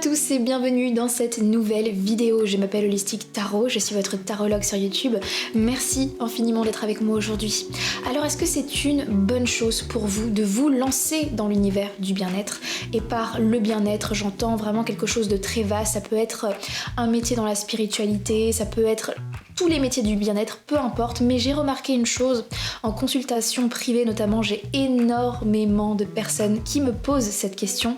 tous et bienvenue dans cette nouvelle vidéo. Je m'appelle Holistic Tarot, je suis votre tarologue sur YouTube. Merci infiniment d'être avec moi aujourd'hui. Alors est-ce que c'est une bonne chose pour vous de vous lancer dans l'univers du bien-être? Et par le bien-être, j'entends vraiment quelque chose de très vaste. Ça peut être un métier dans la spiritualité, ça peut être tous les métiers du bien-être, peu importe, mais j'ai remarqué une chose, en consultation privée notamment, j'ai énormément de personnes qui me posent cette question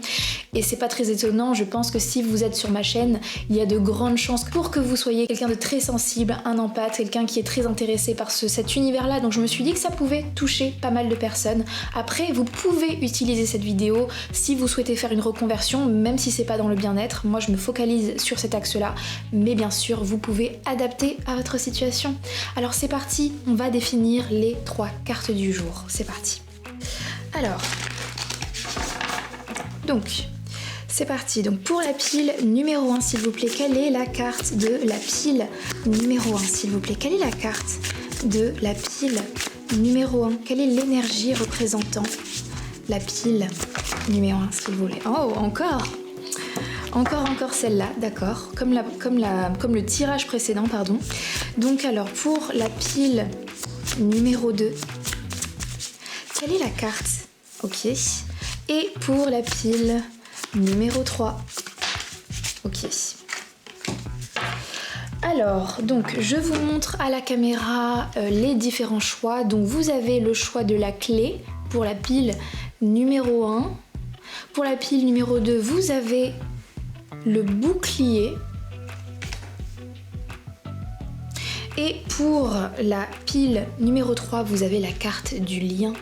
et c'est pas très étonnant, je pense que si vous êtes sur ma chaîne, il y a de grandes chances pour que vous soyez quelqu'un de très sensible, un empathe, quelqu'un qui est très intéressé par cet univers-là, donc je me suis dit que ça pouvait toucher pas mal de personnes. Après, vous pouvez utiliser cette vidéo si vous souhaitez faire une reconversion, même si c'est pas dans le bien-être, moi je me focalise sur cet axe-là, mais bien sûr, vous pouvez adapter à votre situation. Alors c'est parti, on va définir les 3 cartes du jour. C'est parti. Alors, donc, c'est parti. Donc pour la pile numéro 1, s'il vous plaît, quelle est la carte de la pile numéro 1, s'il vous plaît? Quelle est la carte de la pile numéro 1? Quelle est l'énergie représentant la pile numéro 1, s'il vous plaît? Oh, encore celle-là, d'accord, comme le tirage précédent, pardon. Donc alors, pour la pile numéro 2, quelle est la carte? Ok. Et pour la pile numéro 3, ok. Alors, donc, je vous montre à la caméra les différents choix. Donc, vous avez le choix de la clé pour la pile numéro 1. Pour la pile numéro 2, vous avez le bouclier. Et pour la pile numéro 3, vous avez la carte du lion.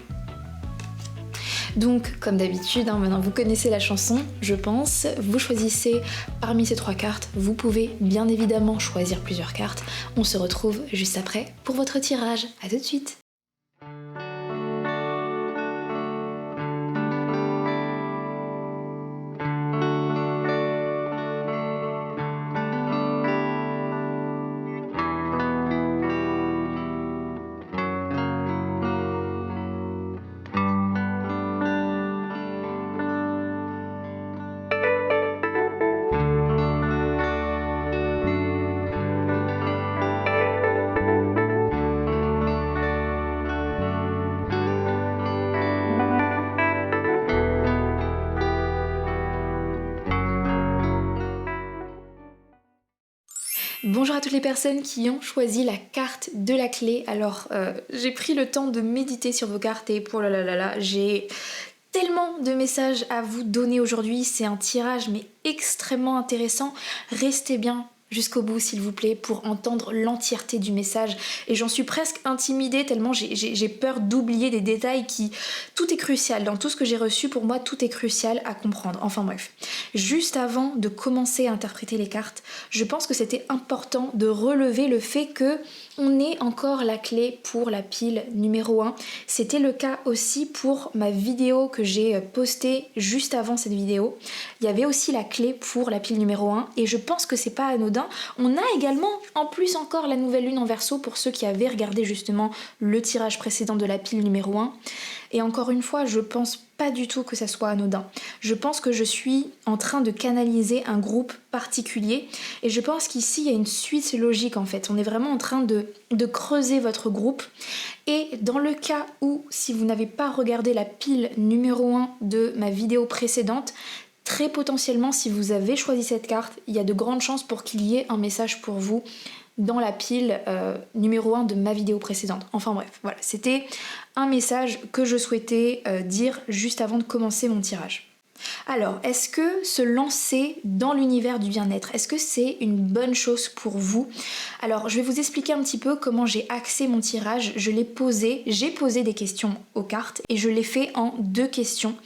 Donc, comme d'habitude, maintenant vous connaissez la chanson, je pense, vous choisissez parmi ces 3 cartes, vous pouvez bien évidemment choisir plusieurs cartes. On se retrouve juste après pour votre tirage. À tout de suite. Bonjour à toutes les personnes qui ont choisi la carte de la clé. Alors, j'ai pris le temps de méditer sur vos cartes et pour j'ai tellement de messages à vous donner aujourd'hui. C'est un tirage mais extrêmement intéressant. Restez bien jusqu'au bout s'il vous plaît pour entendre l'entièreté du message et j'en suis presque intimidée tellement j'ai peur d'oublier des détails qui... Tout est crucial, dans tout ce que j'ai reçu pour moi tout est crucial à comprendre, enfin bref. Juste avant de commencer à interpréter les cartes, je pense que c'était important de relever le fait que on ait encore la clé pour la pile numéro 1. C'était le cas aussi pour ma vidéo que j'ai postée juste avant cette vidéo. Il y avait aussi la clé pour la pile numéro 1 et je pense que c'est pas anodin. On a également en plus encore la nouvelle lune en Verseau pour ceux qui avaient regardé justement le tirage précédent de la pile numéro 1. Et encore une fois, je pense pas du tout que ça soit anodin. Je pense que je suis en train de canaliser un groupe particulier et je pense qu'ici il y a une suite logique en fait. On est vraiment en train de creuser votre groupe et dans le cas où si vous n'avez pas regardé la pile numéro 1 de ma vidéo précédente, très potentiellement si vous avez choisi cette carte, il y a de grandes chances pour qu'il y ait un message pour vous dans la pile numéro 1 de ma vidéo précédente. Enfin bref, voilà, c'était un message que je souhaitais dire juste avant de commencer mon tirage. Alors, est-ce que se lancer dans l'univers du bien-être, est-ce que c'est une bonne chose pour vous? Alors, je vais vous expliquer un petit peu comment j'ai axé mon tirage. J'ai posé des questions aux cartes et je l'ai fait en 2 questions.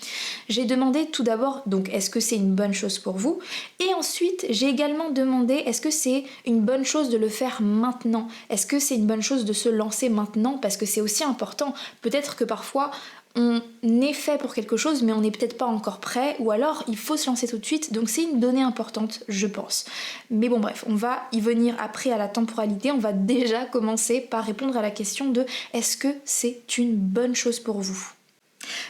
J'ai demandé tout d'abord, donc, est-ce que c'est une bonne chose pour vous? Et ensuite, j'ai également demandé, est-ce que c'est une bonne chose de le faire maintenant? Est-ce que c'est une bonne chose de se lancer maintenant? Parce que c'est aussi important. Peut-être que parfois, on est fait pour quelque chose mais on n'est peut-être pas encore prêt ou alors il faut se lancer tout de suite, donc c'est une donnée importante je pense. Mais bon bref, on va y venir après à la temporalité, on va déjà commencer par répondre à la question de est-ce que c'est une bonne chose pour vous?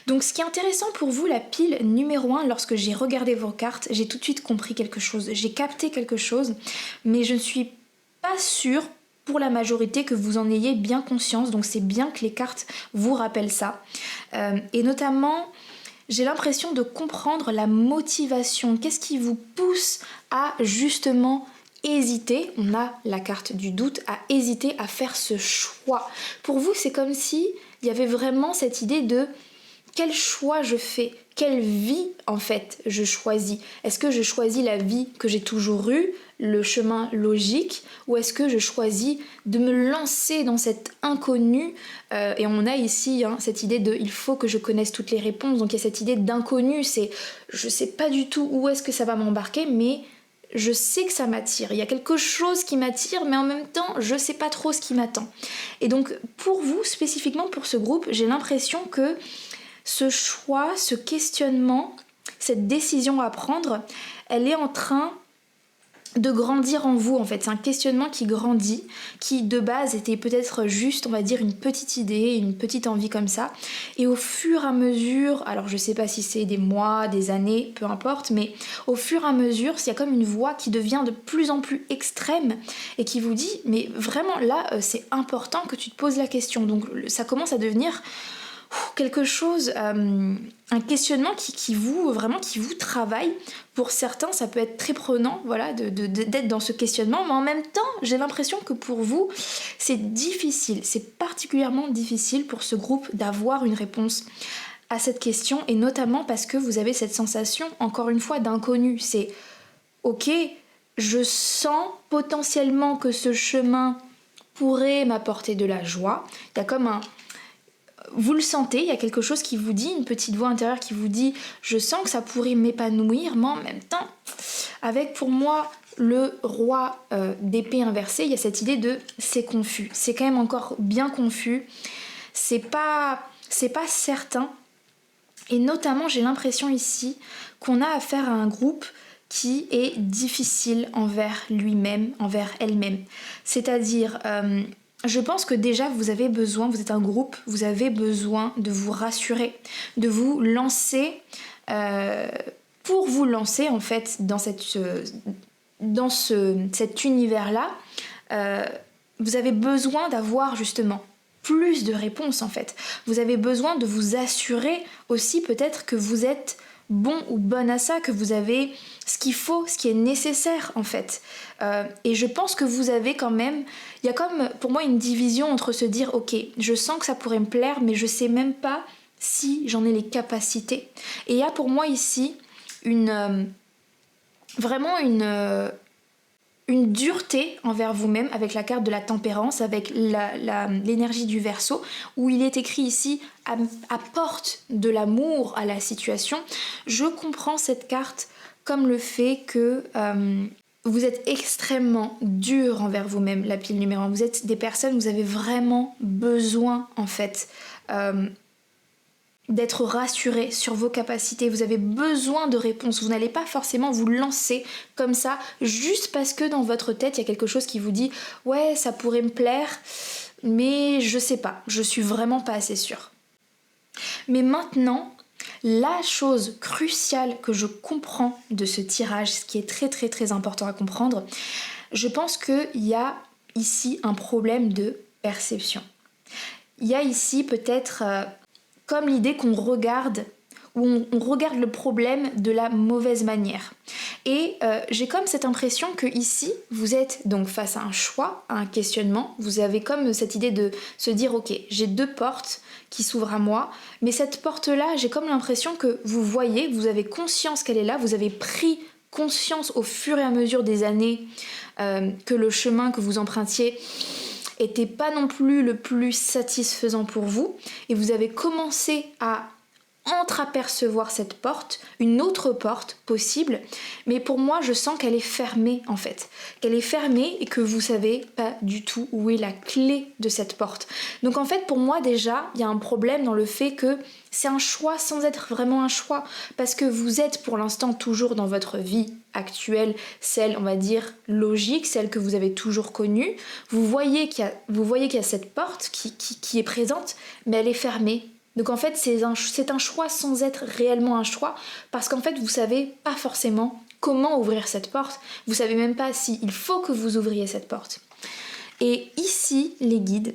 Donc ce qui est intéressant pour vous, la pile numéro 1, lorsque j'ai regardé vos cartes, j'ai tout de suite compris quelque chose, j'ai capté quelque chose, mais je ne suis pas sûre pour la majorité que vous en ayez bien conscience, donc c'est bien que les cartes vous rappellent ça. Et notamment, j'ai l'impression de comprendre la motivation, qu'est-ce qui vous pousse à justement hésiter, on a la carte du doute, à hésiter à faire ce choix. Pour vous, c'est comme si il y avait vraiment cette idée de quel choix je fais, quelle vie en fait je choisis. Est-ce que je choisis la vie que j'ai toujours eue, le chemin logique, ou est-ce que je choisis de me lancer dans cet inconnu et on a ici cette idée de il faut que je connaisse toutes les réponses, donc il y a cette idée d'inconnu, c'est je sais pas du tout où est-ce que ça va m'embarquer, mais je sais que ça m'attire, il y a quelque chose qui m'attire, mais en même temps, je sais pas trop ce qui m'attend. Et donc, pour vous, spécifiquement pour ce groupe, j'ai l'impression que ce choix, ce questionnement, cette décision à prendre, elle est en train de grandir en vous en fait. C'est un questionnement qui grandit, qui de base était peut-être juste, on va dire, une petite idée, une petite envie comme ça. Et au fur et à mesure, alors je sais pas si c'est des mois, des années, peu importe, mais au fur et à mesure, il y a comme une voix qui devient de plus en plus extrême et qui vous dit, mais vraiment là, c'est important que tu te poses la question. Donc ça commence à devenir quelque chose, un questionnement qui vous travaille. Pour certains, ça peut être très prenant, voilà, d'être dans ce questionnement, mais en même temps, j'ai l'impression que pour vous, c'est difficile, c'est particulièrement difficile pour ce groupe d'avoir une réponse à cette question, et notamment parce que vous avez cette sensation, encore une fois, d'inconnu. C'est ok, je sens potentiellement que ce chemin pourrait m'apporter de la joie. Il y a comme vous le sentez, il y a quelque chose qui vous dit, une petite voix intérieure qui vous dit je sens que ça pourrait m'épanouir, mais en même temps, avec pour moi le roi d'épée inversé, il y a cette idée de c'est confus, c'est quand même encore bien confus, c'est pas certain, et notamment j'ai l'impression ici qu'on a affaire à un groupe qui est difficile envers lui-même, envers elle-même, c'est-à-dire je pense que déjà vous avez besoin, vous êtes un groupe, vous avez besoin de vous rassurer, de vous lancer, pour vous lancer en fait dans cet univers-là, vous avez besoin d'avoir justement plus de réponses en fait. Vous avez besoin de vous assurer aussi peut-être que vous êtes bon ou bonne à ça, que vous avez ce qu'il faut, ce qui est nécessaire en fait. Et je pense que vous avez quand même, il y a comme pour moi une division entre se dire ok, je sens que ça pourrait me plaire, mais je sais même pas si j'en ai les capacités. Et il y a pour moi ici vraiment une dureté envers vous-même avec la carte de la tempérance, avec l'énergie du Verseau, où il est écrit ici apporte de l'amour à la situation. Je comprends cette carte comme le fait que vous êtes extrêmement dur envers vous-même, la pile numéro 1. Vous êtes des personnes, vous avez vraiment besoin en fait d'être rassuré sur vos capacités, vous avez besoin de réponses, vous n'allez pas forcément vous lancer comme ça juste parce que dans votre tête il y a quelque chose qui vous dit ouais ça pourrait me plaire mais je sais pas, je suis vraiment pas assez sûre. Mais maintenant, la chose cruciale que je comprends de ce tirage, ce qui est très très très important à comprendre, je pense qu'il y a ici un problème de perception. Il y a ici peut-être comme l'idée qu'on regarde, où on regarde le problème de la mauvaise manière. Et j'ai comme cette impression que ici, vous êtes donc face à un choix, à un questionnement. Vous avez comme cette idée de se dire ok, j'ai deux portes qui s'ouvrent à moi, mais cette porte-là, j'ai comme l'impression que vous voyez, vous avez conscience qu'elle est là, vous avez pris conscience au fur et à mesure des années que le chemin que vous empruntiez était pas non plus le plus satisfaisant pour vous, et vous avez commencé à entreapercevoir cette porte, une autre porte possible, mais pour moi je sens qu'elle est fermée en fait, qu'elle est fermée et que vous savez pas du tout où est la clé de cette porte. Donc en fait pour moi déjà il y a un problème dans le fait que c'est un choix sans être vraiment un choix, parce que vous êtes pour l'instant toujours dans votre vie actuelle, celle on va dire logique, celle que vous avez toujours connue. Vous voyez qu'il y a cette porte qui est présente, mais elle est fermée. Donc en fait, c'est un choix sans être réellement un choix, parce qu'en fait, vous savez pas forcément comment ouvrir cette porte, vous savez même pas s'il faut que vous ouvriez cette porte. Et ici, les guides,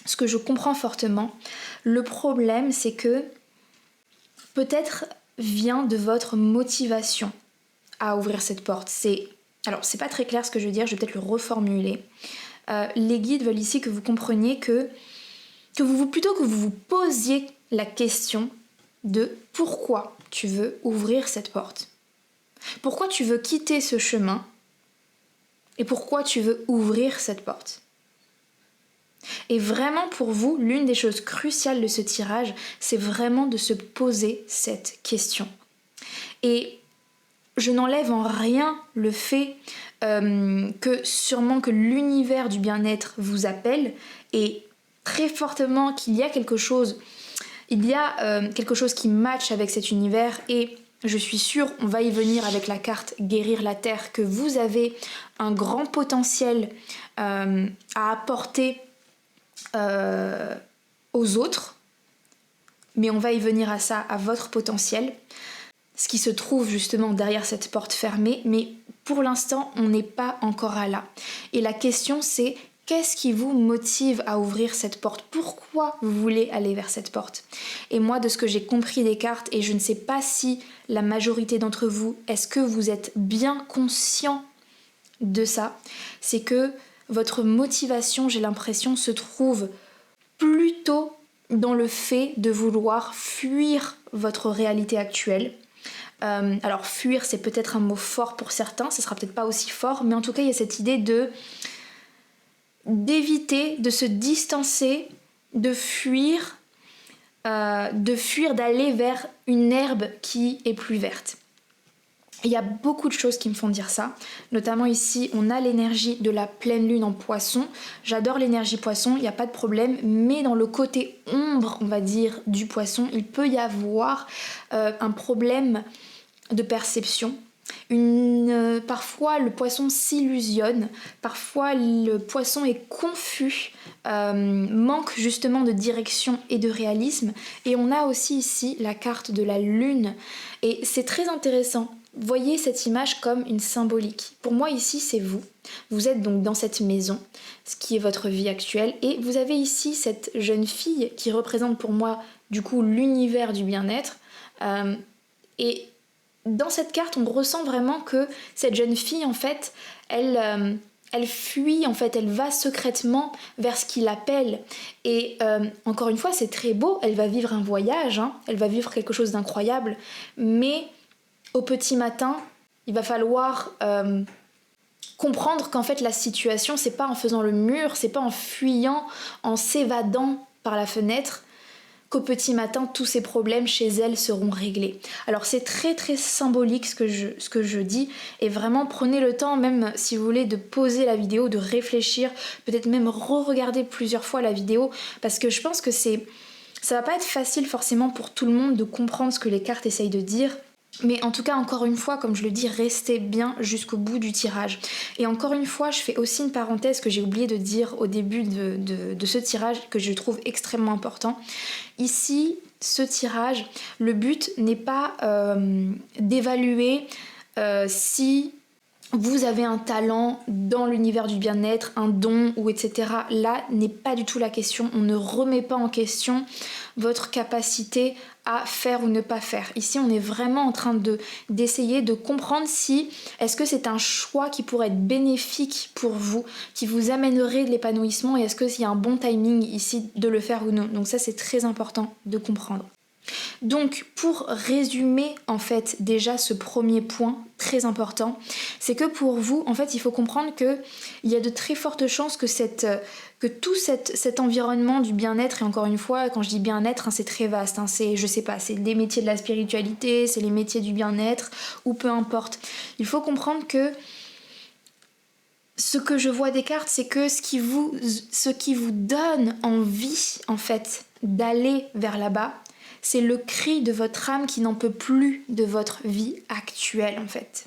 ce que je comprends fortement, le problème c'est que peut-être vient de votre motivation à ouvrir cette porte. Alors c'est pas très clair ce que je veux dire, je vais peut-être le reformuler. Les guides veulent ici que vous compreniez plutôt que vous vous posiez la question de pourquoi tu veux ouvrir cette porte. Pourquoi tu veux quitter ce chemin et pourquoi tu veux ouvrir cette porte. Et vraiment pour vous, l'une des choses cruciales de ce tirage, c'est vraiment de se poser cette question. Et je n'enlève en rien le fait que l'univers du bien-être vous appelle et très fortement qu'il y a quelque chose, quelque chose qui matche avec cet univers et je suis sûre, on va y venir avec la carte Guérir la Terre, que vous avez un grand potentiel à apporter aux autres, mais on va y venir à ça, à votre potentiel, ce qui se trouve justement derrière cette porte fermée, mais pour l'instant, on n'est pas encore à là. Et la question c'est, qu'est-ce qui vous motive à ouvrir cette porte? Pourquoi vous voulez aller vers cette porte? Et moi, de ce que j'ai compris des cartes, et je ne sais pas si la majorité d'entre vous, est-ce que vous êtes bien conscient de ça? C'est que votre motivation, j'ai l'impression, se trouve plutôt dans le fait de vouloir fuir votre réalité actuelle. Alors fuir, c'est peut-être un mot fort pour certains, ce sera peut-être pas aussi fort, mais en tout cas, il y a cette idée d'éviter, de se distancer, de fuir, d'aller vers une herbe qui est plus verte. Il y a beaucoup de choses qui me font dire ça, notamment ici on a l'énergie de la pleine lune en poisson. J'adore l'énergie poisson, il n'y a pas de problème, mais dans le côté ombre, on va dire, du poisson, il peut y avoir un problème de perception. Parfois le poisson s'illusionne, parfois le poisson est confus, manque justement de direction et de réalisme. Et on a aussi ici la carte de la lune, et c'est très intéressant. Voyez cette image comme une symbolique. Pour moi ici c'est vous. Vous êtes donc dans cette maison, ce qui est votre vie actuelle, et vous avez ici cette jeune fille qui représente pour moi du coup l'univers du bien-être. Et dans cette carte on ressent vraiment que cette jeune fille en fait, elle fuit, en fait, elle va secrètement vers ce qui l'appelle. Et encore une fois, c'est très beau, elle va vivre un voyage, hein, elle va vivre quelque chose d'incroyable, mais au petit matin, il va falloir comprendre qu'en fait la situation, c'est pas en faisant le mur, c'est pas en fuyant, en s'évadant par la fenêtre, qu'au petit matin, tous ces problèmes chez elle seront réglés. Alors c'est très très symbolique ce que je dis, et vraiment prenez le temps, même si vous voulez, de poser la vidéo, de réfléchir, peut-être même re-regarder plusieurs fois la vidéo, parce que je pense que ça va pas être facile forcément pour tout le monde de comprendre ce que les cartes essayent de dire. Mais en tout cas, encore une fois, comme je le dis, restez bien jusqu'au bout du tirage. Et encore une fois, je fais aussi une parenthèse que j'ai oublié de dire au début de ce tirage, que je trouve extrêmement important. Ici, ce tirage, le but n'est pas d'évaluer si vous avez un talent dans l'univers du bien-être, un don ou etc. Là n'est pas du tout la question. On ne remet pas en question votre capacité à faire ou ne pas faire. Ici, on est vraiment en train d'essayer de comprendre si est-ce que c'est un choix qui pourrait être bénéfique pour vous, qui vous amènerait de l'épanouissement, et est-ce qu'il y a un bon timing ici de le faire ou non. Donc ça, c'est très important de comprendre. Donc pour résumer en fait déjà ce premier point très important, c'est que pour vous en fait il faut comprendre qu'il y a de très fortes chances que tout cet environnement du bien-être, et encore une fois quand je dis bien-être, hein, c'est très vaste, hein, c'est les métiers de la spiritualité, c'est les métiers du bien-être ou peu importe. Il faut comprendre que ce que je vois des cartes, c'est que ce qui vous donne envie en fait d'aller vers là-bas, c'est le cri de votre âme qui n'en peut plus de votre vie actuelle en fait.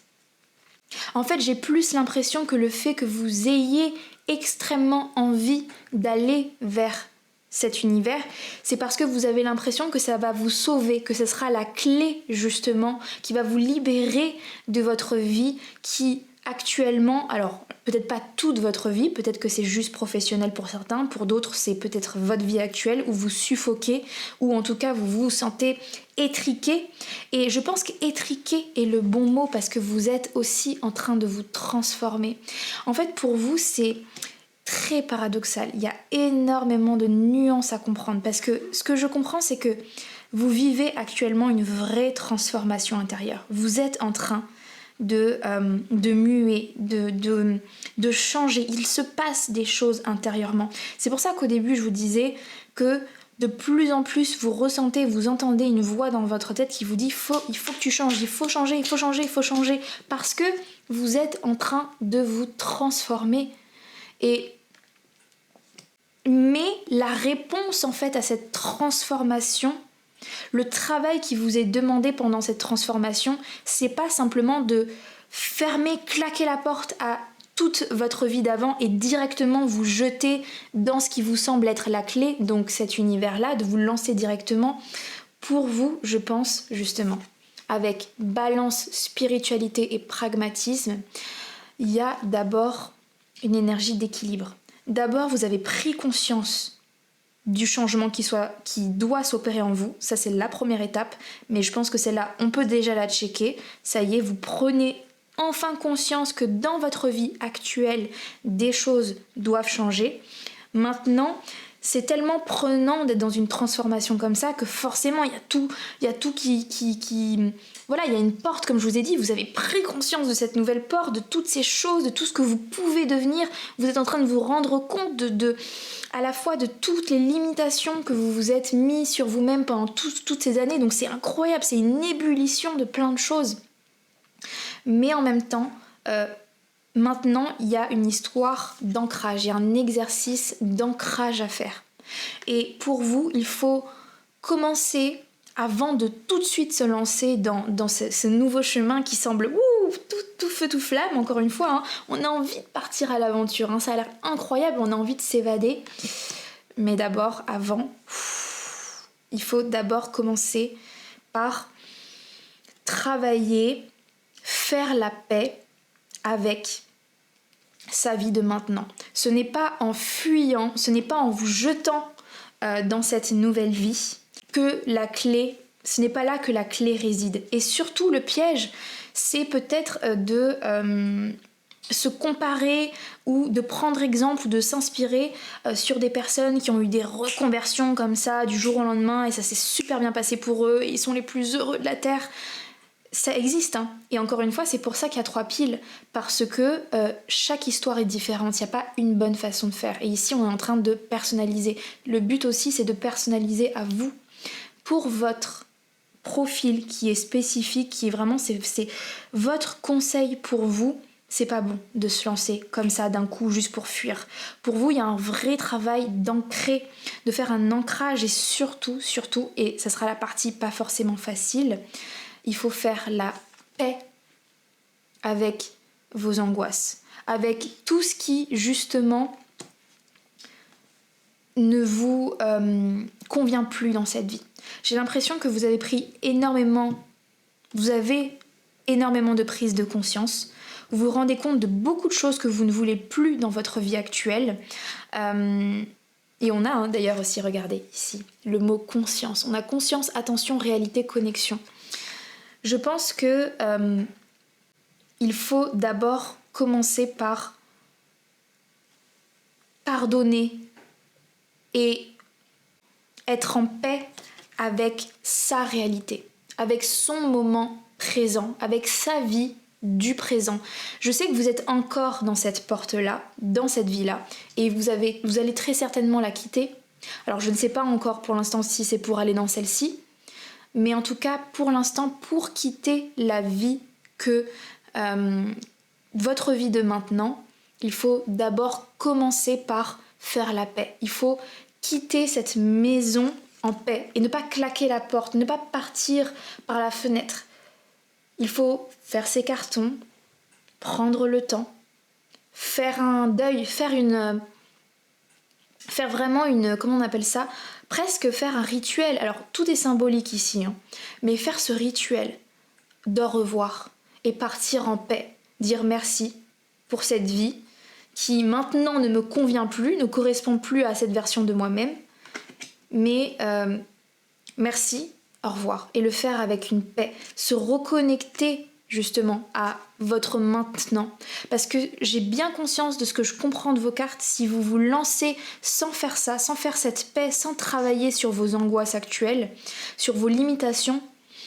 En fait, j'ai plus l'impression que le fait que vous ayez extrêmement envie d'aller vers cet univers, c'est parce que vous avez l'impression que ça va vous sauver, que ce sera la clé justement qui va vous libérer de votre vie qui actuellement, alors peut-être pas toute votre vie, peut-être que c'est juste professionnel pour certains, pour d'autres c'est peut-être votre vie actuelle où vous suffoquez, ou en tout cas vous vous sentez étriqué. Et je pense qu'étriqué est le bon mot parce que vous êtes aussi en train de vous transformer. En fait pour vous c'est très paradoxal, il y a énormément de nuances à comprendre parce que ce que je comprends c'est que vous vivez actuellement une vraie transformation intérieure. Vous êtes en train de muer, de changer. Il se passe des choses intérieurement. C'est pour ça qu'au début, je vous disais que de plus en plus, vous ressentez, vous entendez une voix dans votre tête qui vous dit il faut que tu changes, il faut changer, il faut changer, il faut changer. Parce que vous êtes en train de vous transformer. Mais la réponse, en fait, à cette transformation, le travail qui vous est demandé pendant cette transformation, c'est pas simplement de fermer, claquer la porte à toute votre vie d'avant et directement vous jeter dans ce qui vous semble être la clé, donc cet univers-là, de vous lancer directement. Pour vous, je pense justement, avec balance, spiritualité et pragmatisme, il y a d'abord une énergie d'équilibre. D'abord, vous avez pris conscience du changement qui doit s'opérer en vous. Ça, c'est la première étape. Mais je pense que celle-là, on peut déjà la checker. Ça y est, vous prenez enfin conscience que dans votre vie actuelle, des choses doivent changer. Maintenant, c'est tellement prenant d'être dans une transformation comme ça que forcément, il y a tout qui... Voilà, il y a une porte, comme je vous ai dit, vous avez pris conscience de cette nouvelle porte, de toutes ces choses, de tout ce que vous pouvez devenir. Vous êtes en train de vous rendre compte à la fois de toutes les limitations que vous vous êtes mis sur vous-même pendant toutes ces années. Donc c'est incroyable, c'est une ébullition de plein de choses. Mais en même temps, maintenant, il y a une histoire d'ancrage, il y a un exercice d'ancrage à faire. Et pour vous, il faut commencer, avant de tout de suite se lancer dans ce nouveau chemin qui semble tout feu, tout flamme, encore une fois, hein, on a envie de partir à l'aventure, hein, ça a l'air incroyable, on a envie de s'évader. Mais d'abord, il faut d'abord commencer par travailler, faire la paix avec sa vie de maintenant. Ce n'est pas en fuyant, ce n'est pas en vous jetant dans cette nouvelle vie que la clé, ce n'est pas là que la clé réside. Et surtout le piège, c'est peut-être de se comparer ou de prendre exemple ou de s'inspirer sur des personnes qui ont eu des reconversions comme ça du jour au lendemain et ça s'est super bien passé pour eux, ils sont les plus heureux de la Terre. Ça existe, hein. Et encore une fois, c'est pour ça qu'il y a 3 piles, parce que chaque histoire est différente, il n'y a pas une bonne façon de faire. Et ici, on est en train de personnaliser. Le but aussi, c'est de personnaliser à vous, pour votre profil qui est spécifique, qui est vraiment, c'est votre conseil pour vous. C'est pas bon de se lancer comme ça d'un coup juste pour fuir. Pour vous, il y a un vrai travail d'ancrer, de faire un ancrage et surtout, et ça sera la partie pas forcément facile, il faut faire la paix avec vos angoisses, avec tout ce qui justement ne vous convient plus dans cette vie. J'ai l'impression que vous avez énormément de prise de conscience. Vous vous rendez compte de beaucoup de choses que vous ne voulez plus dans votre vie actuelle. Et on a d'ailleurs aussi, regardez ici, le mot conscience. On a conscience, attention, réalité, connexion. Je pense que il faut d'abord commencer par pardonner et être en paix avec sa réalité, avec son moment présent, avec sa vie du présent. Je sais que vous êtes encore dans cette porte-là, dans cette vie-là, et vous allez très certainement la quitter. Alors je ne sais pas encore pour l'instant si c'est pour aller dans celle-ci, mais en tout cas, pour l'instant, pour quitter la vie que votre vie de maintenant, il faut d'abord commencer par faire la paix. Il faut quitter cette maison en paix et ne pas claquer la porte, ne pas partir par la fenêtre. Il faut faire ses cartons, prendre le temps, faire un deuil, faire faire vraiment comment on appelle ça, presque faire un rituel. Alors tout est symbolique ici, hein, mais faire ce rituel d'au revoir et partir en paix, dire merci pour cette vie qui maintenant ne me convient plus, ne correspond plus à cette version de moi-même, mais merci, au revoir, et le faire avec une paix, se reconnecter justement à votre maintenant, parce que j'ai bien conscience de ce que je comprends de vos cartes. Si vous vous lancez sans faire ça, sans faire cette paix, sans travailler sur vos angoisses actuelles, sur vos limitations,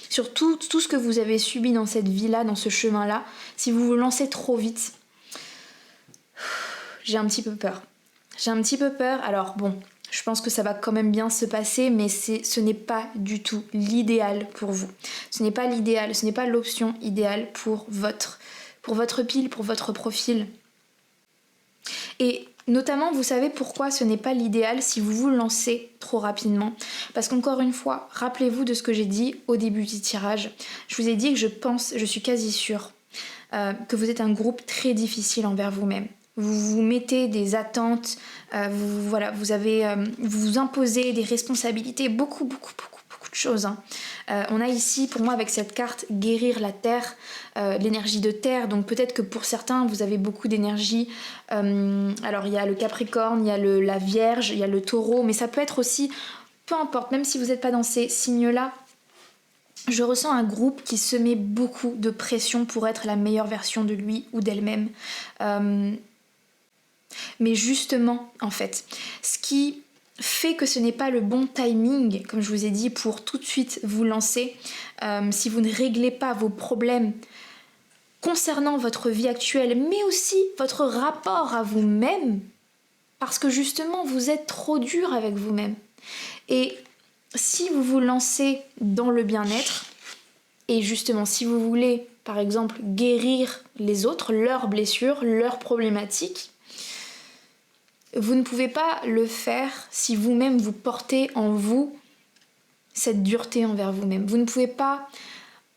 sur tout ce que vous avez subi dans cette vie-là, dans ce chemin-là, si vous vous lancez trop vite, j'ai un petit peu peur. J'ai un petit peu peur, alors bon, je pense que ça va quand même bien se passer, mais ce n'est pas du tout l'idéal pour vous. Ce n'est pas l'idéal, ce n'est pas l'option idéale pour votre pile, pour votre profil. Et notamment, vous savez pourquoi ce n'est pas l'idéal si vous vous lancez trop rapidement. Parce qu'encore une fois, rappelez-vous de ce que j'ai dit au début du tirage. Je vous ai dit que je suis quasi sûre que vous êtes un groupe très difficile envers vous-même. Vous vous mettez des attentes, vous vous imposez des responsabilités, beaucoup de choses. Hein. On a ici, pour moi, avec cette carte, guérir la terre, l'énergie de terre. Donc peut-être que pour certains, vous avez beaucoup d'énergie. Alors il y a le Capricorne, il y a la Vierge, il y a le Taureau, mais ça peut être aussi, peu importe, même si vous n'êtes pas dans ces signes-là, je ressens un groupe qui se met beaucoup de pression pour être la meilleure version de lui ou d'elle-même. Mais justement, en fait, ce qui fait que ce n'est pas le bon timing, comme je vous ai dit, pour tout de suite vous lancer, si vous ne réglez pas vos problèmes concernant votre vie actuelle, mais aussi votre rapport à vous-même, parce que justement, vous êtes trop dur avec vous-même. Et si vous vous lancez dans le bien-être, et justement, si vous voulez, par exemple, guérir les autres, leurs blessures, leurs problématiques, vous ne pouvez pas le faire si vous-même vous portez en vous cette dureté envers vous-même. Vous ne pouvez pas...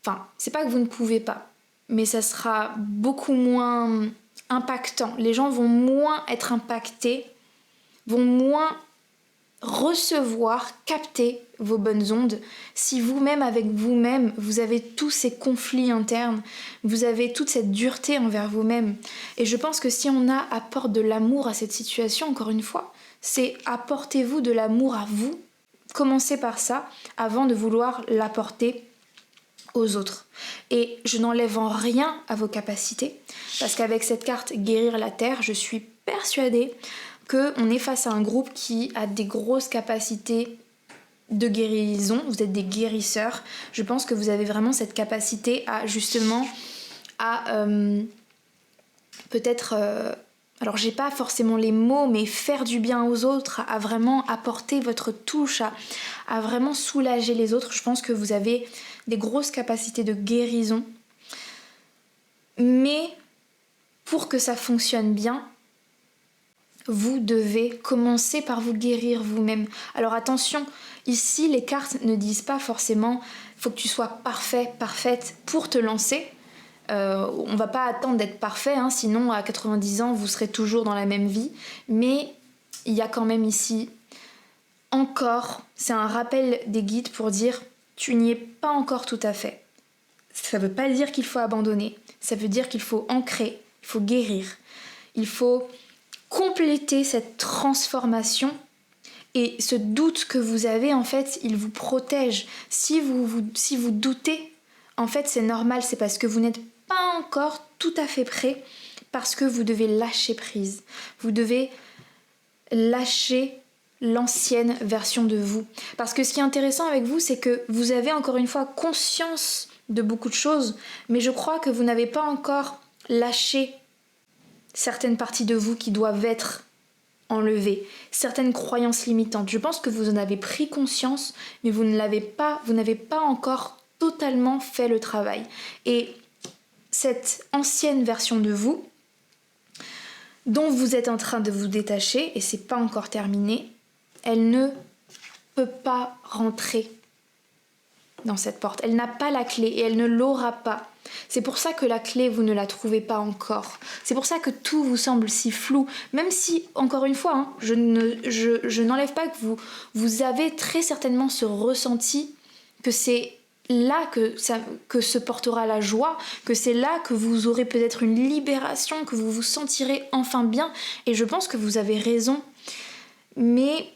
Enfin, c'est pas que vous ne pouvez pas, mais ça sera beaucoup moins impactant. Les gens vont moins être impactés, vont moins recevoir, capter vos bonnes ondes si vous-même, avec vous-même, vous avez tous ces conflits internes, vous avez toute cette dureté envers vous-même. Et je pense que si on apporte de l'amour à cette situation, encore une fois, c'est apportez-vous de l'amour à vous, commencez par ça avant de vouloir l'apporter aux autres. Et je n'enlève en rien à vos capacités, parce qu'avec cette carte guérir la terre, je suis persuadée qu'on est face à un groupe qui a des grosses capacités de guérison. Vous êtes des guérisseurs. Je pense que vous avez vraiment cette capacité à justement peut-être alors j'ai pas forcément les mots, mais faire du bien aux autres, à vraiment apporter votre touche, à vraiment soulager les autres. Je pense que vous avez des grosses capacités de guérison, mais pour que ça fonctionne bien, vous devez commencer par vous guérir vous-même. Alors attention, ici les cartes ne disent pas forcément faut que tu sois parfait, parfaite pour te lancer. On va pas attendre d'être parfait, hein, sinon à 90 ans vous serez toujours dans la même vie. Mais il y a quand même ici encore, c'est un rappel des guides pour dire tu n'y es pas encore tout à fait. Ça veut pas dire qu'il faut abandonner, ça veut dire qu'il faut ancrer, il faut guérir, il faut compléter cette transformation. Et ce doute que vous avez, en fait, il vous protège. Si vous doutez, en fait, c'est normal, c'est parce que vous n'êtes pas encore tout à fait prêt, parce que vous devez lâcher prise. Vous devez lâcher l'ancienne version de vous. Parce que ce qui est intéressant avec vous, c'est que vous avez encore une fois conscience de beaucoup de choses, mais je crois que vous n'avez pas encore lâché certaines parties de vous qui doivent être enlevées, certaines croyances limitantes. Je pense que vous en avez pris conscience, mais vous n'avez pas encore totalement fait le travail. Et cette ancienne version de vous, dont vous êtes en train de vous détacher, et c'est pas encore terminé, elle ne peut pas rentrer dans cette porte. Elle n'a pas la clé et elle ne l'aura pas. C'est pour ça que la clé, vous ne la trouvez pas encore. C'est pour ça que tout vous semble si flou. Même si, encore une fois, hein, je n'enlève pas que vous avez très certainement ce ressenti que c'est là que se portera la joie, que c'est là que vous aurez peut-être une libération, que vous vous sentirez enfin bien. Et je pense que vous avez raison. Mais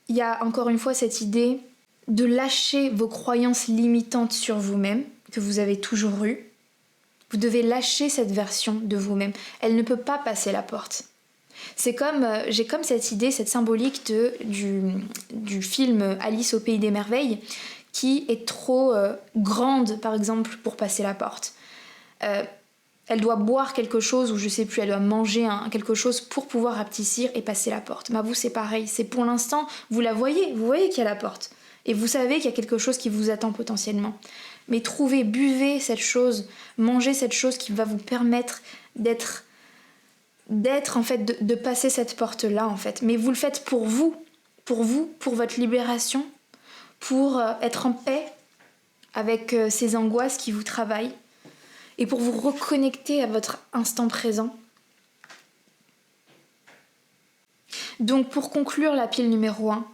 il y a encore une fois cette idée de lâcher vos croyances limitantes sur vous-même, que vous avez toujours eues. Vous devez lâcher cette version de vous-même. Elle ne peut pas passer la porte. C'est comme, j'ai comme cette idée, cette symbolique du film Alice au Pays des Merveilles, qui est trop grande, par exemple, pour passer la porte. Elle doit boire quelque chose, ou je sais plus, elle doit manger quelque chose pour pouvoir rapetissir et passer la porte. Mais vous, c'est pareil. C'est pour l'instant, vous voyez qu'il y a la porte. Et vous savez qu'il y a quelque chose qui vous attend potentiellement. Mais buvez cette chose, mangez cette chose qui va vous permettre d'être en fait, de passer cette porte-là, en fait. Mais vous le faites pour vous, pour votre libération, pour être en paix avec ces angoisses qui vous travaillent et pour vous reconnecter à votre instant présent. Donc, pour conclure la pile numéro 1,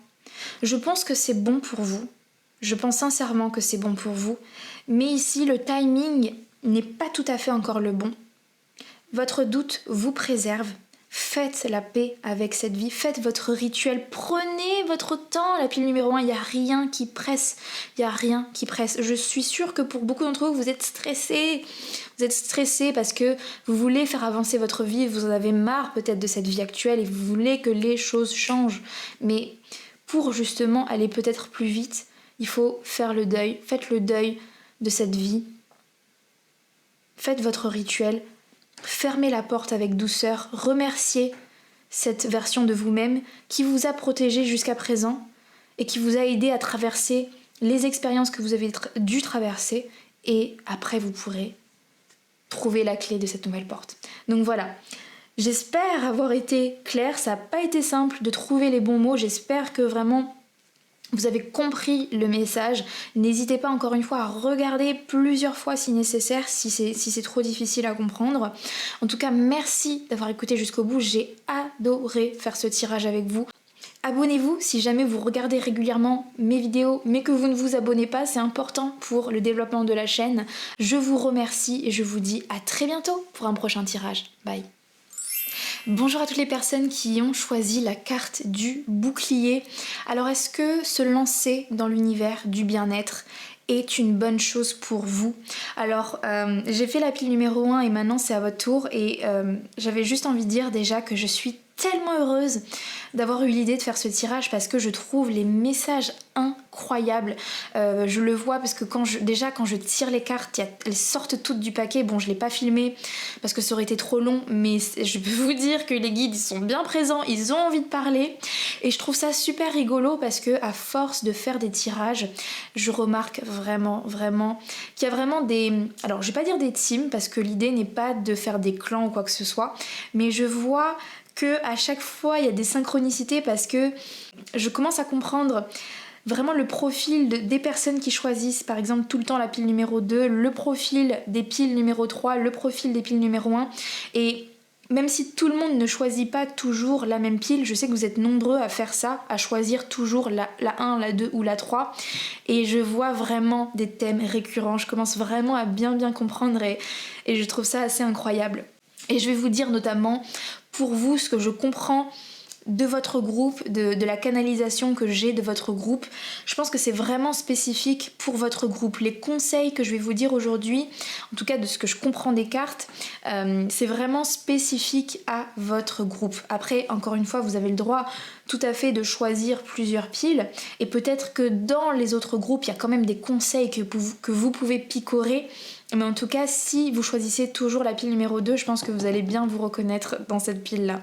je pense que c'est bon pour vous. Je pense sincèrement que c'est bon pour vous. Mais ici, le timing n'est pas tout à fait encore le bon. Votre doute vous préserve. Faites la paix avec cette vie. Faites votre rituel. Prenez votre temps. La pile numéro 1, il n'y a rien qui presse. Il n'y a rien qui presse. Je suis sûre que pour beaucoup d'entre vous, vous êtes stressés. Vous êtes stressés parce que vous voulez faire avancer votre vie. Vous en avez marre peut-être de cette vie actuelle et vous voulez que les choses changent. Mais pour justement aller peut-être plus vite, il faut faire le deuil. Faites le deuil de cette vie. Faites votre rituel. Fermez la porte avec douceur. Remerciez cette version de vous-même qui vous a protégé jusqu'à présent et qui vous a aidé à traverser les expériences que vous avez dû traverser. Et après, vous pourrez trouver la clé de cette nouvelle porte. Donc voilà. J'espère avoir été claire. Ça n'a pas été simple de trouver les bons mots. J'espère que vraiment vous avez compris le message. N'hésitez pas encore une fois à regarder plusieurs fois si nécessaire, si c'est trop difficile à comprendre. En tout cas, merci d'avoir écouté jusqu'au bout. J'ai adoré faire ce tirage avec vous. Abonnez-vous si jamais vous regardez régulièrement mes vidéos mais que vous ne vous abonnez pas, c'est important pour le développement de la chaîne. Je vous remercie et je vous dis à très bientôt pour un prochain tirage. Bye. Bonjour à toutes les personnes qui ont choisi la carte du bouclier. Alors est-ce que se lancer dans l'univers du bien-être est une bonne chose pour vous? Alors j'ai fait la pile numéro 1 et maintenant c'est à votre tour et j'avais juste envie de dire déjà que je suis tellement heureuse d'avoir eu l'idée de faire ce tirage parce que je trouve les messages incroyables. Je le vois parce que quand je tire les cartes, elles sortent toutes du paquet. Bon, je l'ai pas filmé parce que ça aurait été trop long, mais je peux vous dire que les guides ils sont bien présents, ils ont envie de parler et je trouve ça super rigolo parce que à force de faire des tirages, je remarque vraiment qu'il y a vraiment des... Alors je vais pas dire des teams parce que l'idée n'est pas de faire des clans ou quoi que ce soit, mais je vois que à chaque fois il y a des synchronicités parce que je commence à comprendre vraiment le profil des personnes qui choisissent par exemple tout le temps la pile numéro 2, le profil des piles numéro 3, le profil des piles numéro 1 et même si tout le monde ne choisit pas toujours la même pile, je sais que vous êtes nombreux à faire ça, à choisir toujours la 1, la 2 ou la 3 et je vois vraiment des thèmes récurrents, je commence vraiment à bien comprendre et je trouve ça assez incroyable. Et je vais vous dire notamment pour vous ce que je comprends de votre groupe, de la canalisation que j'ai de votre groupe. Je pense que c'est vraiment spécifique pour votre groupe. Les conseils que je vais vous dire aujourd'hui, en tout cas de ce que je comprends des cartes, c'est vraiment spécifique à votre groupe. Après, encore une fois, vous avez le droit tout à fait de choisir plusieurs piles et peut-être que dans les autres groupes, il y a quand même des conseils que vous pouvez picorer. Mais en tout cas, si vous choisissez toujours la pile numéro 2, je pense que vous allez bien vous reconnaître dans cette pile-là.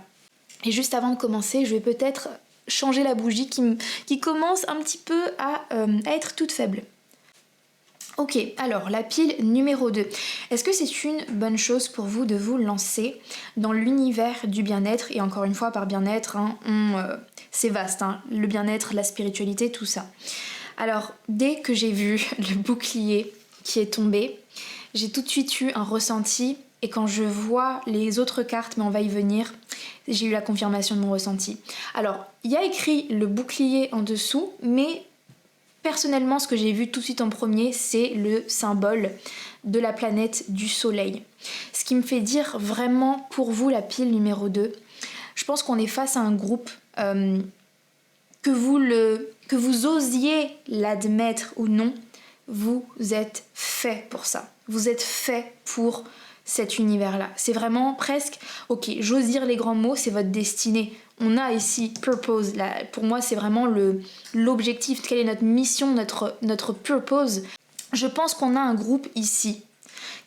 Et juste avant de commencer, je vais peut-être changer la bougie qui commence un petit peu à être toute faible. Ok, alors la pile numéro 2. Est-ce que c'est une bonne chose pour vous de vous lancer dans l'univers du bien-être? Et encore une fois, par bien-être, c'est vaste, le bien-être, la spiritualité, tout ça. Alors, dès que j'ai vu le bouclier qui est tombé, j'ai tout de suite eu un ressenti. Et quand je vois les autres cartes, mais on va y venir, j'ai eu la confirmation de mon ressenti. Alors, il y a écrit le bouclier en dessous, mais personnellement, ce que j'ai vu tout de suite en premier, c'est le symbole de la planète du soleil. Ce qui me fait dire vraiment pour vous la pile numéro 2, je pense qu'on est face à un groupe, que vous osiez l'admettre ou non, vous êtes fait pour ça. Vous êtes fait pour cet univers-là. C'est vraiment presque, ok, j'ose dire les grands mots, c'est votre destinée. On a ici purpose. Là, pour moi, c'est vraiment l'objectif. Quelle est notre mission, notre purpose. Je pense qu'on a un groupe ici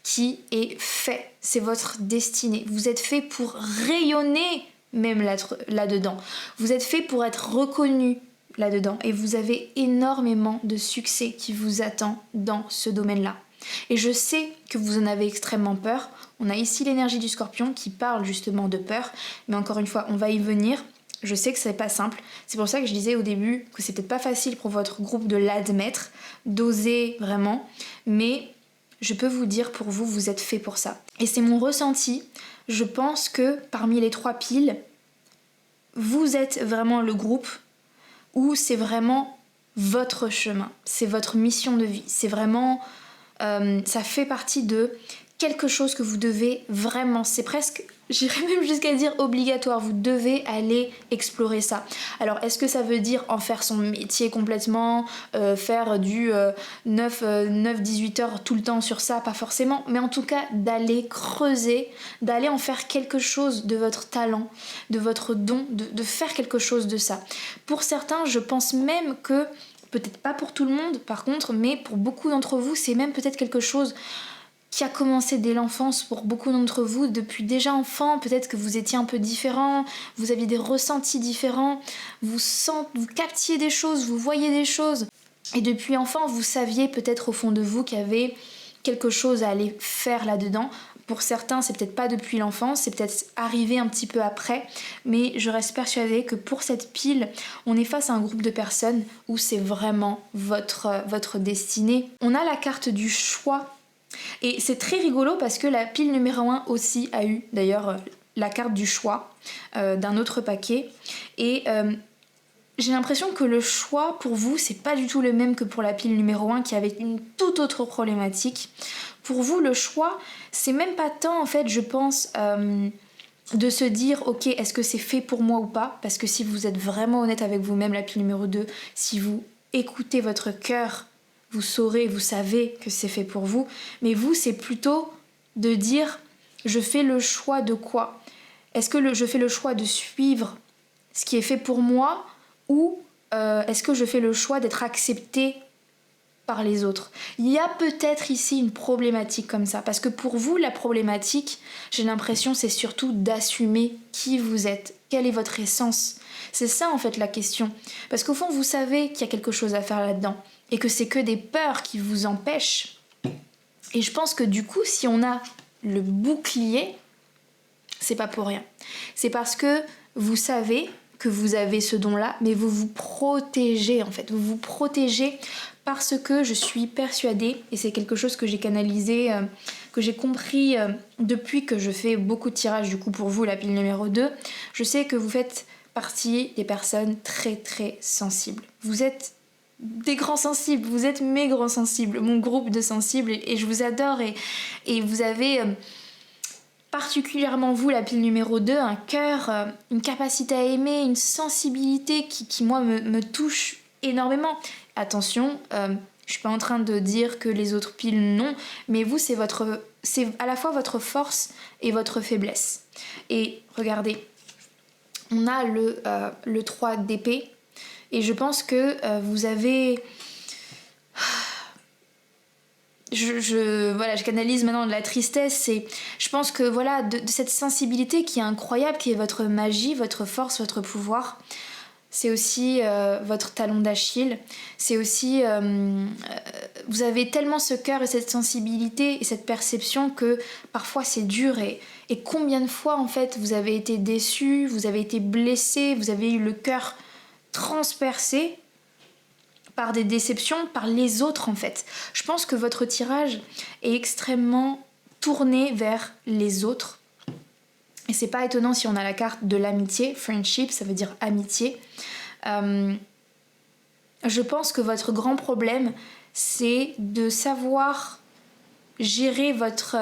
qui est fait. C'est votre destinée. Vous êtes fait pour rayonner même là-dedans. Vous êtes fait pour être reconnu là-dedans. Et vous avez énormément de succès qui vous attend dans ce domaine-là. Et je sais que vous en avez extrêmement peur. On a ici l'énergie du scorpion qui parle justement de peur. Mais encore une fois, on va y venir. Je sais que c'est pas simple. C'est pour ça que je disais au début que c'est peut-être pas facile pour votre groupe de l'admettre, d'oser vraiment. Mais je peux vous dire, pour vous, vous êtes fait pour ça. Et c'est mon ressenti. Je pense que parmi les 3 piles, vous êtes vraiment le groupe où c'est vraiment votre chemin. C'est votre mission de vie. C'est vraiment... ça fait partie de quelque chose que vous devez vraiment, c'est presque, j'irais même jusqu'à dire obligatoire, vous devez aller explorer ça. Alors est-ce que ça veut dire en faire son métier complètement, faire du 9-18 heures tout le temps sur ça, pas forcément, mais en tout cas d'aller creuser, d'aller en faire quelque chose de votre talent, de votre don, de faire quelque chose de ça. Pour certains, je pense même que peut-être pas pour tout le monde par contre, mais pour beaucoup d'entre vous, c'est même peut-être quelque chose qui a commencé dès l'enfance pour beaucoup d'entre vous. Depuis déjà enfant, peut-être que vous étiez un peu différent, vous aviez des ressentis différents, vous captiez des choses, vous voyez des choses. Et depuis enfant, vous saviez peut-être au fond de vous qu'il y avait quelque chose à aller faire là-dedans. Pour certains, c'est peut-être pas depuis l'enfance, c'est peut-être arrivé un petit peu après, mais je reste persuadée que pour cette pile, on est face à un groupe de personnes où c'est vraiment votre destinée. On a la carte du choix, et c'est très rigolo parce que la pile numéro 1 aussi a eu d'ailleurs la carte du choix d'un autre paquet, et j'ai l'impression que le choix pour vous, c'est pas du tout le même que pour la pile numéro 1 qui avait une toute autre problématique. Pour vous, le choix, c'est même pas tant en fait, je pense, de se dire ok, est-ce que c'est fait pour moi ou pas, parce que si vous êtes vraiment honnête avec vous-même, la pile numéro 2, si vous écoutez votre cœur, vous saurez, vous savez que c'est fait pour vous. Mais vous, c'est plutôt de dire je fais le choix de quoi? Est-ce que je fais le choix de suivre ce qui est fait pour moi, ou est-ce que je fais le choix d'être acceptée par les autres? Il y a peut-être ici une problématique comme ça, parce que pour vous, la problématique, j'ai l'impression, c'est surtout d'assumer qui vous êtes, quelle est votre essence. C'est ça en fait la question, parce qu'au fond, vous savez qu'il y a quelque chose à faire là-dedans, et que c'est que des peurs qui vous empêchent. Et je pense que du coup, si on a le bouclier, c'est pas pour rien. C'est parce que vous savez que vous avez ce don-là, mais vous vous protégez en fait. Vous vous protégez parce que je suis persuadée, et c'est quelque chose que j'ai canalisé, que j'ai compris depuis que je fais beaucoup de tirages du coup pour vous, la pile numéro 2, je sais que vous faites partie des personnes très très sensibles. Vous êtes des grands sensibles, vous êtes mes grands sensibles, mon groupe de sensibles, et je vous adore, et vous avez... particulièrement vous, la pile numéro 2, un cœur, une capacité à aimer, une sensibilité qui moi, me touche énormément. Attention, je suis pas en train de dire que les autres piles non, mais vous, c'est à la fois votre force et votre faiblesse. Et regardez, on a le 3 d'épée, et je pense que vous avez... je canalise maintenant de la tristesse, et je pense que voilà, de cette sensibilité qui est incroyable, qui est votre magie, votre force, votre pouvoir, c'est aussi votre talon d'Achille, c'est aussi vous avez tellement ce cœur et cette sensibilité et cette perception que parfois c'est dur, et combien de fois en fait vous avez été déçus, vous avez été blessés, vous avez eu le cœur transpercé par des déceptions, par les autres en fait. Je pense que votre tirage est extrêmement tourné vers les autres. Et c'est pas étonnant si on a la carte de l'amitié, friendship, ça veut dire amitié. Je pense que votre grand problème, c'est de savoir gérer votre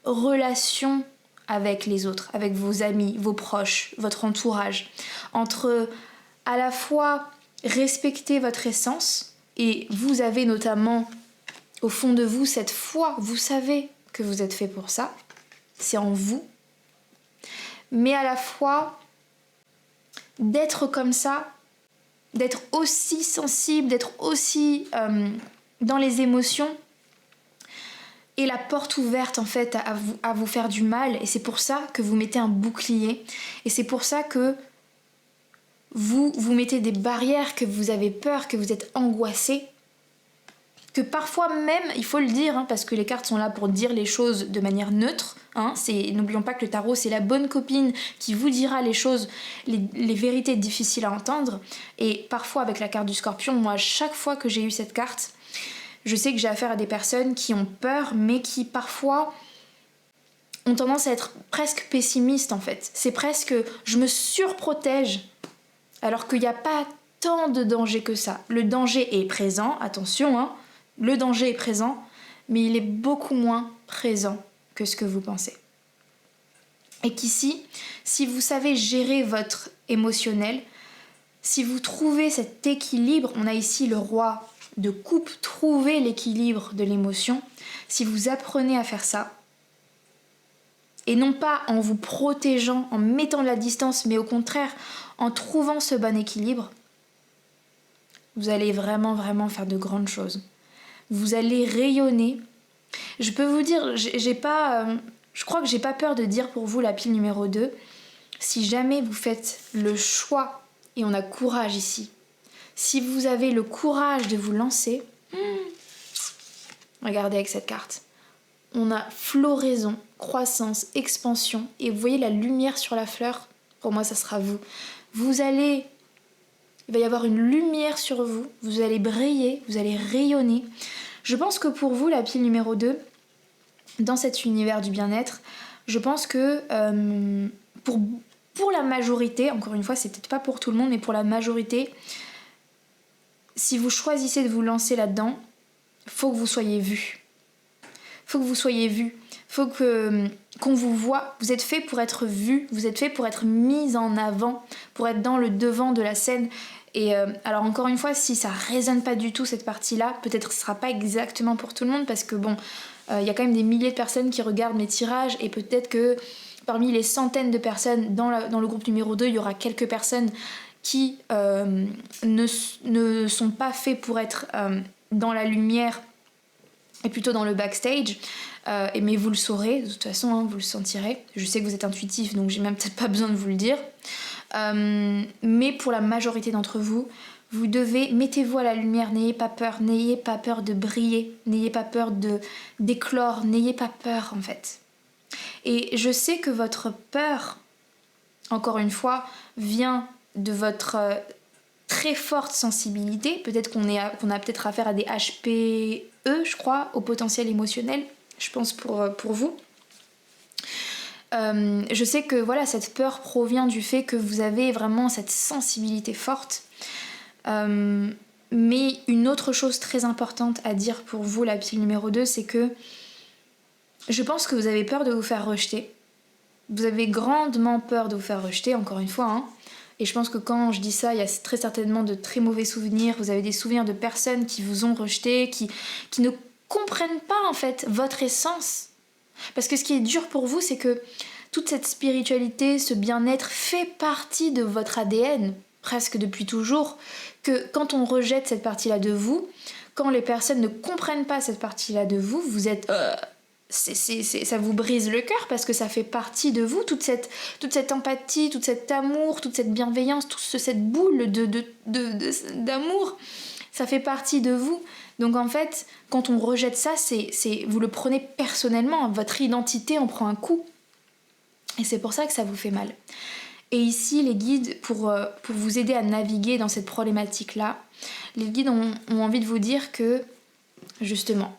relation avec les autres, avec vos amis, vos proches, votre entourage. Entre à la fois respecter votre essence, et vous avez notamment au fond de vous cette foi, vous savez que vous êtes fait pour ça, c'est en vous, mais à la fois d'être comme ça, d'être aussi sensible, d'être aussi dans les émotions, et la porte ouverte en fait à vous faire du mal, et c'est pour ça que vous mettez un bouclier, et c'est pour ça que vous mettez des barrières, que vous avez peur, que vous êtes angoissé, que parfois même, il faut le dire, parce que les cartes sont là pour dire les choses de manière neutre, n'oublions pas que le tarot c'est la bonne copine qui vous dira les choses, les vérités difficiles à entendre, et parfois avec la carte du Scorpion, moi chaque fois que j'ai eu cette carte, je sais que j'ai affaire à des personnes qui ont peur, mais qui parfois ont tendance à être presque pessimistes en fait. C'est presque, je me surprotège, alors qu'il n'y a pas tant de danger que ça. Le danger est présent, attention, le danger est présent, mais il est beaucoup moins présent que ce que vous pensez. Et qu'ici, si vous savez gérer votre émotionnel, si vous trouvez cet équilibre, on a ici le roi de coupe, trouver l'équilibre de l'émotion, si vous apprenez à faire ça, et non pas en vous protégeant, en mettant de la distance, mais au contraire, en trouvant ce bon équilibre, vous allez vraiment, vraiment faire de grandes choses. Vous allez rayonner. Je peux vous dire, je crois que j'ai pas peur de dire pour vous la pile numéro 2, si jamais vous faites le choix, et on a courage ici, si vous avez le courage de vous lancer, regardez avec cette carte, on a floraison, croissance, expansion, et vous voyez la lumière sur la fleur, pour moi ça sera vous. Il va y avoir une lumière sur vous, vous allez briller, vous allez rayonner. Je pense que pour vous, la pile numéro 2, dans cet univers du bien-être, je pense que pour la majorité, encore une fois, c'est peut-être pas pour tout le monde, mais pour la majorité, si vous choisissez de vous lancer là-dedans, faut que vous soyez vu. Faut que vous soyez vu. Faut qu'on vous voit. Vous êtes fait pour être vu. Vous êtes fait pour être mis en avant, pour être dans le devant de la scène. Et alors encore une fois, si ça résonne pas du tout cette partie-là, peut-être que ce sera pas exactement pour tout le monde, parce que bon, y a quand même des milliers de personnes qui regardent mes tirages, et peut-être que parmi les centaines de personnes dans le groupe numéro 2, il y aura quelques personnes qui ne sont pas faits pour être dans la lumière et plutôt dans le backstage, mais vous le saurez, de toute façon, vous le sentirez. Je sais que vous êtes intuitif, donc j'ai même peut-être pas besoin de vous le dire. Mais pour la majorité d'entre vous, vous devez, mettez-vous à la lumière, n'ayez pas peur de briller, n'ayez pas peur d'éclore, n'ayez pas peur en fait. Et je sais que votre peur, encore une fois, vient de votre très forte sensibilité. Peut-être qu'on a peut-être affaire à des HPE, je crois, au potentiel émotionnel, je pense pour vous. Je sais que voilà, cette peur provient du fait que vous avez vraiment cette sensibilité forte. Mais une autre chose très importante à dire pour vous, la pile numéro 2, c'est que je pense que vous avez peur de vous faire rejeter. Vous avez grandement peur de vous faire rejeter, encore une fois. Et je pense que quand je dis ça, il y a très certainement de très mauvais souvenirs. Vous avez des souvenirs de personnes qui vous ont rejeté, qui ne comprennent pas en fait votre essence. Parce que ce qui est dur pour vous, c'est que toute cette spiritualité, ce bien-être fait partie de votre ADN, presque depuis toujours, que quand on rejette cette partie-là de vous, quand les personnes ne comprennent pas cette partie-là de vous, vous êtes... ça vous brise le cœur parce que ça fait partie de vous, toute cette empathie, tout cet amour, toute cette bienveillance, toute cette boule d'amour, ça fait partie de vous. Donc en fait, quand on rejette ça, vous le prenez personnellement, votre identité en prend un coup. Et c'est pour ça que ça vous fait mal. Et ici, les guides, pour vous aider à naviguer dans cette problématique-là, les guides ont envie de vous dire que, justement,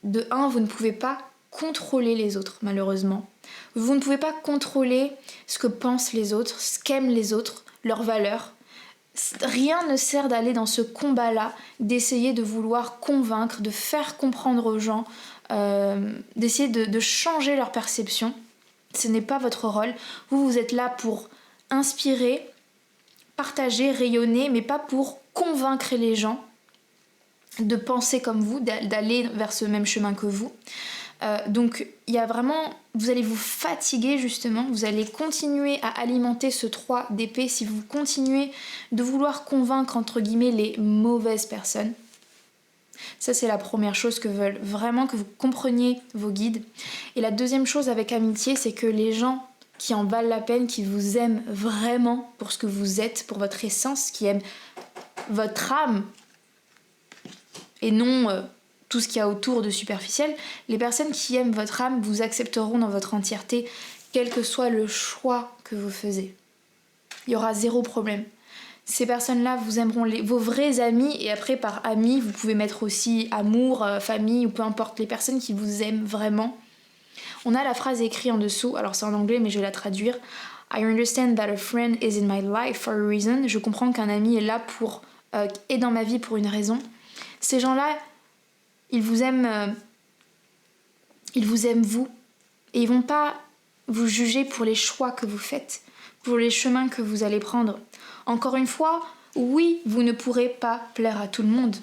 de un, vous ne pouvez pas contrôler les autres, malheureusement. Vous ne pouvez pas contrôler ce que pensent les autres, ce qu'aiment les autres, leurs valeurs. Rien ne sert d'aller dans ce combat-là, d'essayer de vouloir convaincre, de faire comprendre aux gens, d'essayer de changer leur perception. Ce n'est pas votre rôle. Vous êtes là pour inspirer, partager, rayonner, mais pas pour convaincre les gens de penser comme vous, d'aller vers ce même chemin que vous. Donc il y a vraiment, vous allez vous fatiguer justement, vous allez continuer à alimenter ce 3 d'épée si vous continuez de vouloir convaincre entre guillemets les mauvaises personnes. Ça c'est la première chose que veulent vraiment que vous compreniez vos guides. Et la deuxième chose avec amitié, c'est que les gens qui en valent la peine, qui vous aiment vraiment pour ce que vous êtes, pour votre essence, qui aiment votre âme et non tout ce qu'il y a autour de superficiel, les personnes qui aiment votre âme vous accepteront dans votre entièreté, quel que soit le choix que vous faisiez. Il y aura zéro problème. Ces personnes-là vous aimeront, vos vrais amis, et après par amis, vous pouvez mettre aussi amour, famille, ou peu importe, les personnes qui vous aiment vraiment. On a la phrase écrite en dessous, alors c'est en anglais mais je vais la traduire. I understand that a friend is in my life for a reason. Je comprends qu'un ami est là est dans ma vie pour une raison. Ces gens-là, ils vous aiment vous, et ils vont pas vous juger pour les choix que vous faites, pour les chemins que vous allez prendre. Encore une fois, oui, vous ne pourrez pas plaire à tout le monde.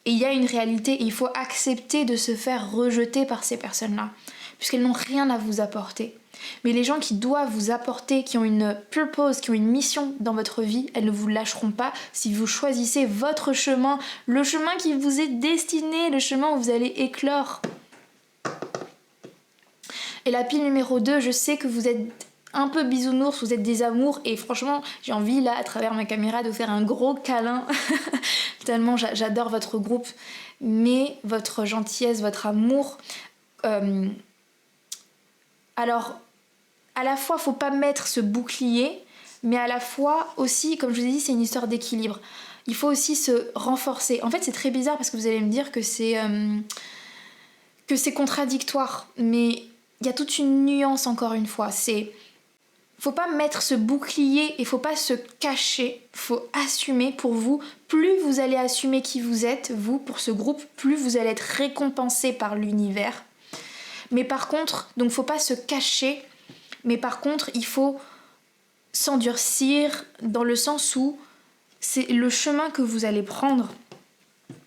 Et il y a une réalité, et il faut accepter de se faire rejeter par ces personnes-là, puisqu'elles n'ont rien à vous apporter. Mais les gens qui doivent vous apporter, qui ont une purpose, qui ont une mission dans votre vie, elles ne vous lâcheront pas si vous choisissez votre chemin, le chemin qui vous est destiné, le chemin où vous allez éclore. Et la pile numéro 2, je sais que vous êtes un peu bisounours, vous êtes des amours, et franchement, j'ai envie là, à travers ma caméra, de vous faire un gros câlin, tellement j'adore votre groupe, mais votre gentillesse, votre amour... Alors, à la fois, faut pas mettre ce bouclier, mais à la fois aussi, comme je vous ai dit, c'est une histoire d'équilibre. Il faut aussi se renforcer. En fait, c'est très bizarre parce que vous allez me dire que c'est contradictoire, mais il y a toute une nuance encore une fois. Faut pas mettre ce bouclier et faut pas se cacher, faut assumer pour vous. Plus vous allez assumer qui vous êtes, vous, pour ce groupe, plus vous allez être récompensé par l'univers. Mais par contre, donc faut pas se cacher, mais par contre, il faut s'endurcir dans le sens où c'est le chemin que vous allez prendre.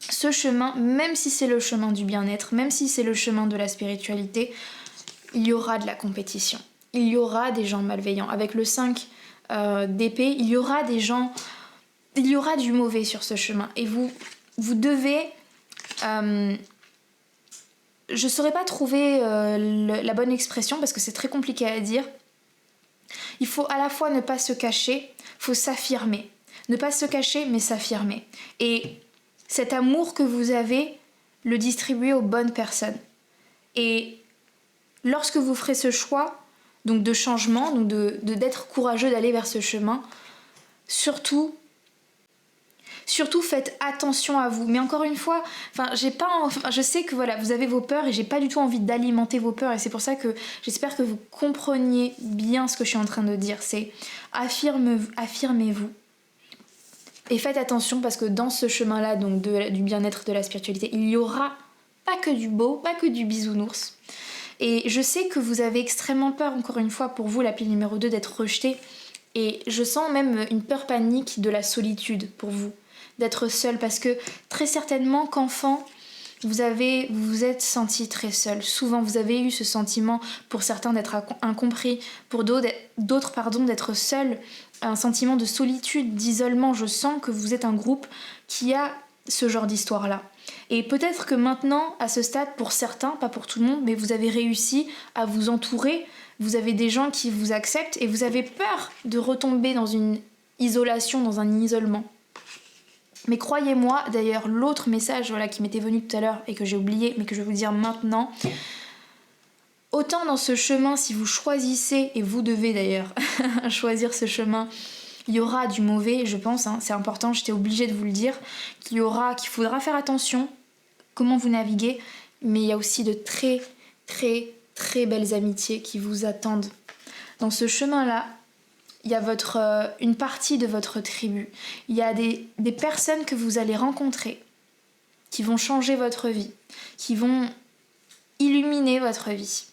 Ce chemin, même si c'est le chemin du bien-être, même si c'est le chemin de la spiritualité, il y aura de la compétition. Il y aura des gens malveillants. Avec le 5 d'épée, il y aura des gens... Il y aura du mauvais sur ce chemin. Et vous devez... je ne saurais pas trouver la bonne expression parce que c'est très compliqué à dire. Il faut à la fois ne pas se cacher, il faut s'affirmer. Ne pas se cacher, mais s'affirmer. Et cet amour que vous avez, le distribuer aux bonnes personnes. Et lorsque vous ferez ce choix, donc de changement, donc d'être courageux d'aller vers ce chemin, surtout faites attention à vous. Mais encore une fois, je sais que voilà, vous avez vos peurs et j'ai pas du tout envie d'alimenter vos peurs, et c'est pour ça que j'espère que vous compreniez bien ce que je suis en train de dire. C'est affirmez-vous. Et faites attention parce que dans ce chemin-là, donc du bien-être, de la spiritualité, il y aura pas que du beau, pas que du bisounours. Et je sais que vous avez extrêmement peur, encore une fois, pour vous, la pile numéro 2, d'être rejeté. Et je sens même une peur panique de la solitude pour vous, d'être seul, parce que très certainement qu'enfant, vous vous êtes senti très seul. Souvent, vous avez eu ce sentiment, pour certains, d'être incompris, pour d'autres, d'être seul, un sentiment de solitude, d'isolement. Je sens que vous êtes un groupe qui a ce genre d'histoire-là. Et peut-être que maintenant, à ce stade, pour certains, pas pour tout le monde, mais vous avez réussi à vous entourer, vous avez des gens qui vous acceptent et vous avez peur de retomber dans une isolation, dans un isolement. Mais croyez-moi, d'ailleurs, l'autre message qui m'était venu tout à l'heure et que j'ai oublié, mais que je vais vous dire maintenant, Autant dans ce chemin, si vous choisissez, et vous devez d'ailleurs choisir ce chemin, il y aura du mauvais, je pense, c'est important, j'étais obligée de vous le dire, qu'il faudra faire attention comment vous naviguez, mais il y a aussi de très très très belles amitiés qui vous attendent. Dans ce chemin-là, il y a une partie de votre tribu. Il y a des personnes que vous allez rencontrer qui vont changer votre vie, qui vont illuminer votre vie.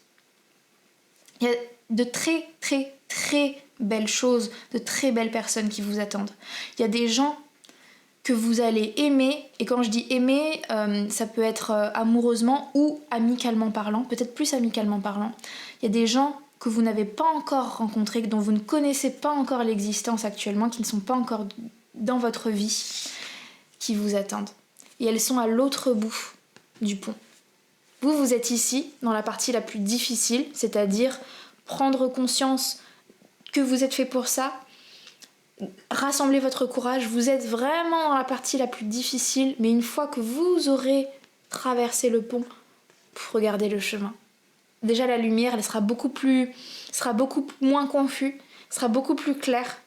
Il y a de très très très belles choses, de très belles personnes qui vous attendent. Il y a des gens que vous allez aimer, et quand je dis aimer, ça peut être amoureusement ou amicalement parlant, peut-être plus amicalement parlant. Il y a des gens que vous n'avez pas encore rencontrés, dont vous ne connaissez pas encore l'existence actuellement, qui ne sont pas encore dans votre vie, qui vous attendent. Et elles sont à l'autre bout du pont. Vous êtes ici, dans la partie la plus difficile, c'est-à-dire prendre conscience que vous êtes fait pour ça, rassembler votre courage, vous êtes vraiment dans la partie la plus difficile, mais une fois que vous aurez traversé le pont, regardez le chemin. Déjà la lumière, elle sera beaucoup moins confus, sera beaucoup plus clair.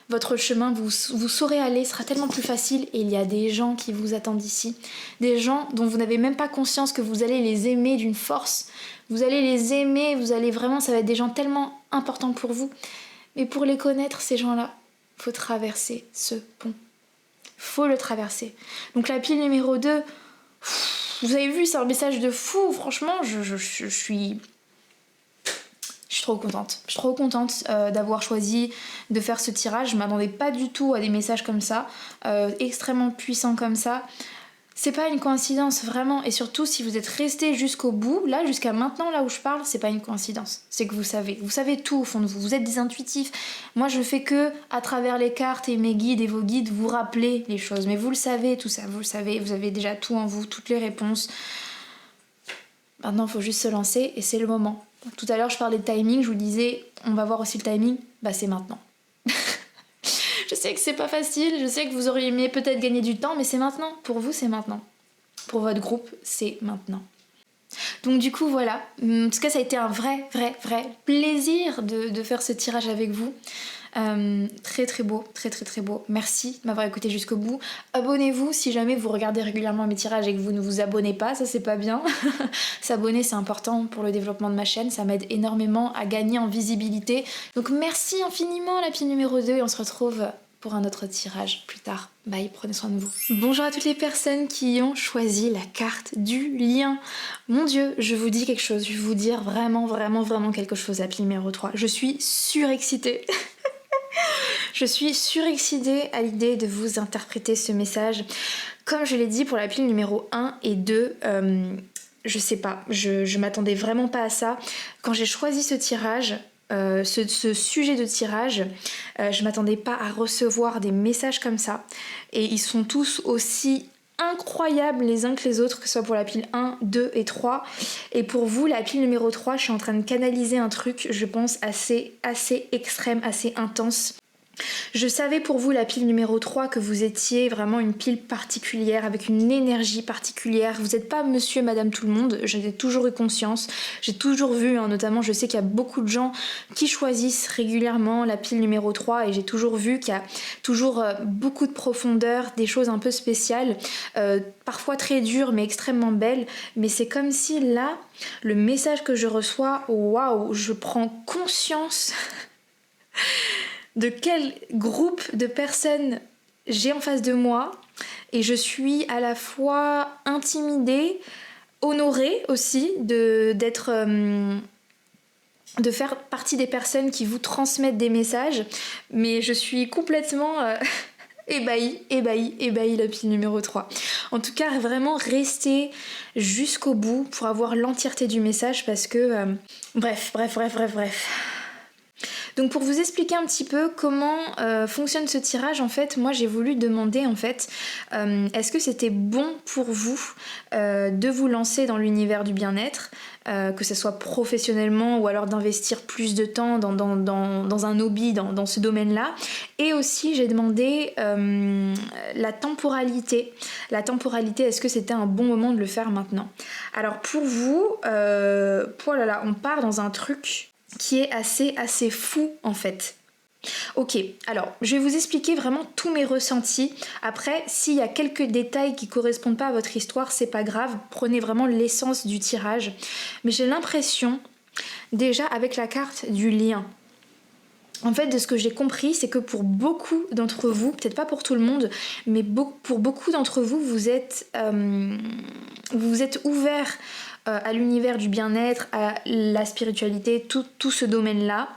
Votre chemin, vous saurez aller, sera tellement plus facile, et il y a des gens qui vous attendent ici, des gens dont vous n'avez même pas conscience que vous allez les aimer d'une force. Vous allez les aimer, ça va être des gens tellement importants pour vous. Mais pour les connaître, ces gens-là, faut traverser ce pont. Faut le traverser. Donc la pile numéro 2, vous avez vu, c'est un message de fou. Franchement, je suis trop contente. Je suis trop contente d'avoir choisi de faire ce tirage. Je m'attendais pas du tout à des messages comme ça, extrêmement puissants comme ça. C'est pas une coïncidence, vraiment. Et surtout, si vous êtes resté jusqu'au bout, là, jusqu'à maintenant, là où je parle, c'est pas une coïncidence. C'est que vous savez tout au fond de vous. Vous êtes des intuitifs. Moi, je fais que, à travers les cartes et mes guides et vos guides, vous rappeler les choses. Mais vous le savez, tout ça, vous le savez. Vous avez déjà tout en vous, toutes les réponses. Maintenant, il faut juste se lancer et c'est le moment. Tout à l'heure, je parlais de timing. Je vous disais, on va voir aussi le timing. Bah, c'est maintenant. Je sais que c'est pas facile, je sais que vous auriez aimé peut-être gagner du temps, mais c'est maintenant. Pour vous, c'est maintenant. Pour votre groupe, c'est maintenant. Donc du coup, voilà. En tout cas, ça a été un vrai plaisir de faire ce tirage avec vous. Très très beau, très beau. Merci de m'avoir écouté jusqu'au bout. Abonnez-vous si jamais vous regardez régulièrement mes tirages et que vous ne vous abonnez pas, ça c'est pas bien. S'abonner, c'est important pour le développement de ma chaîne, ça m'aide énormément à gagner en visibilité. Donc merci infiniment la pile numéro 2 et on se retrouve pour un autre tirage plus tard. Bye, prenez soin de vous. Bonjour à toutes les personnes qui ont choisi la carte du lien. Mon Dieu, je vous dis quelque chose, je vais vous dire vraiment quelque chose à la pile numéro 3. Je suis surexcitée. Je suis surexcitée à l'idée de vous interpréter ce message. Comme je l'ai dit pour la pile numéro 1 et 2, je sais pas, je m'attendais vraiment pas à ça. Quand j'ai choisi ce tirage, ce sujet de tirage, je m'attendais pas à recevoir des messages comme ça. Et ils sont tous aussi incroyables les uns que les autres, que ce soit pour la pile 1, 2 et 3. Et pour vous, la pile numéro 3, je suis en train de canaliser un truc, je pense, assez extrême, assez intense. Je savais pour vous, la pile numéro 3, que vous étiez vraiment une pile particulière, avec une énergie particulière. Vous n'êtes pas monsieur et madame tout le monde, j'en ai toujours eu conscience. J'ai toujours vu, notamment je sais qu'il y a beaucoup de gens qui choisissent régulièrement la pile numéro 3 et j'ai toujours vu qu'il y a toujours beaucoup de profondeur, des choses un peu spéciales, parfois très dures mais extrêmement belles. Mais c'est comme si là, le message que je reçois, waouh, je prends conscience de quel groupe de personnes j'ai en face de moi et je suis à la fois intimidée, honorée aussi de faire partie des personnes qui vous transmettent des messages, mais je suis complètement ébahie la pile numéro 3. En tout cas, vraiment restez jusqu'au bout pour avoir l'entièreté du message parce que bref. Donc pour vous expliquer un petit peu comment fonctionne ce tirage, en fait, moi j'ai voulu demander en fait, est-ce que c'était bon pour vous de vous lancer dans l'univers du bien-être, que ce soit professionnellement ou alors d'investir plus de temps dans un hobby, dans ce domaine-là. Et aussi j'ai demandé la temporalité. La temporalité, est-ce que c'était un bon moment de le faire maintenant? Alors pour vous, oh là là, on part dans un truc qui est assez fou en fait. Ok, alors je vais vous expliquer vraiment tous mes ressentis. Après, s'il y a quelques détails qui correspondent pas à votre histoire, c'est pas grave, prenez vraiment l'essence du tirage. Mais j'ai l'impression, déjà avec la carte du lien, en fait, de ce que j'ai compris, c'est que pour beaucoup d'entre vous, peut-être pas pour tout le monde, mais pour beaucoup d'entre vous, vous êtes ouverts à l'univers du bien-être, à la spiritualité, tout ce domaine-là.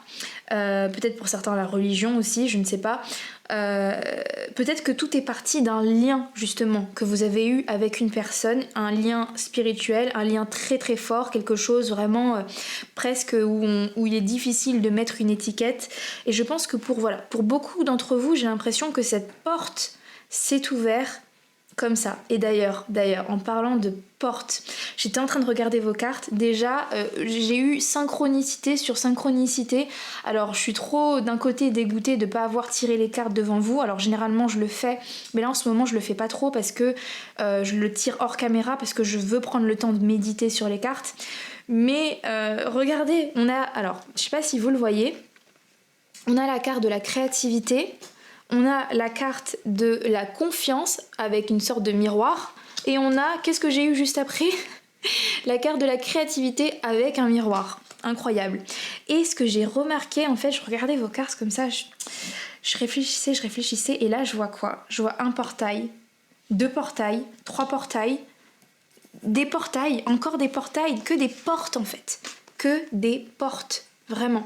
Peut-être pour certains la religion aussi, je ne sais pas. Peut-être que tout est parti d'un lien justement que vous avez eu avec une personne, un lien spirituel, un lien très très fort, quelque chose vraiment presque où il est difficile de mettre une étiquette. Et je pense que pour beaucoup d'entre vous, j'ai l'impression que cette porte s'est ouverte comme ça. Et d'ailleurs, en parlant de porte, j'étais en train de regarder vos cartes. Déjà, j'ai eu synchronicité sur synchronicité. Alors, je suis trop d'un côté dégoûtée de ne pas avoir tiré les cartes devant vous. Alors, généralement, je le fais. Mais là, en ce moment, je le fais pas trop parce que je le tire hors caméra parce que je veux prendre le temps de méditer sur les cartes. Mais regardez, on a... Alors, je sais pas si vous le voyez. On a la carte de la créativité. On a la carte de la confiance avec une sorte de miroir. Et on a, qu'est-ce que j'ai eu juste après? La carte de la créativité avec un miroir. Incroyable. Et ce que j'ai remarqué, en fait, je regardais vos cartes comme ça, je réfléchissais, et là je vois quoi? Je vois un portail, 2 portails, 3 portails, des portails, encore des portails, que des portes en fait. Que des portes, vraiment.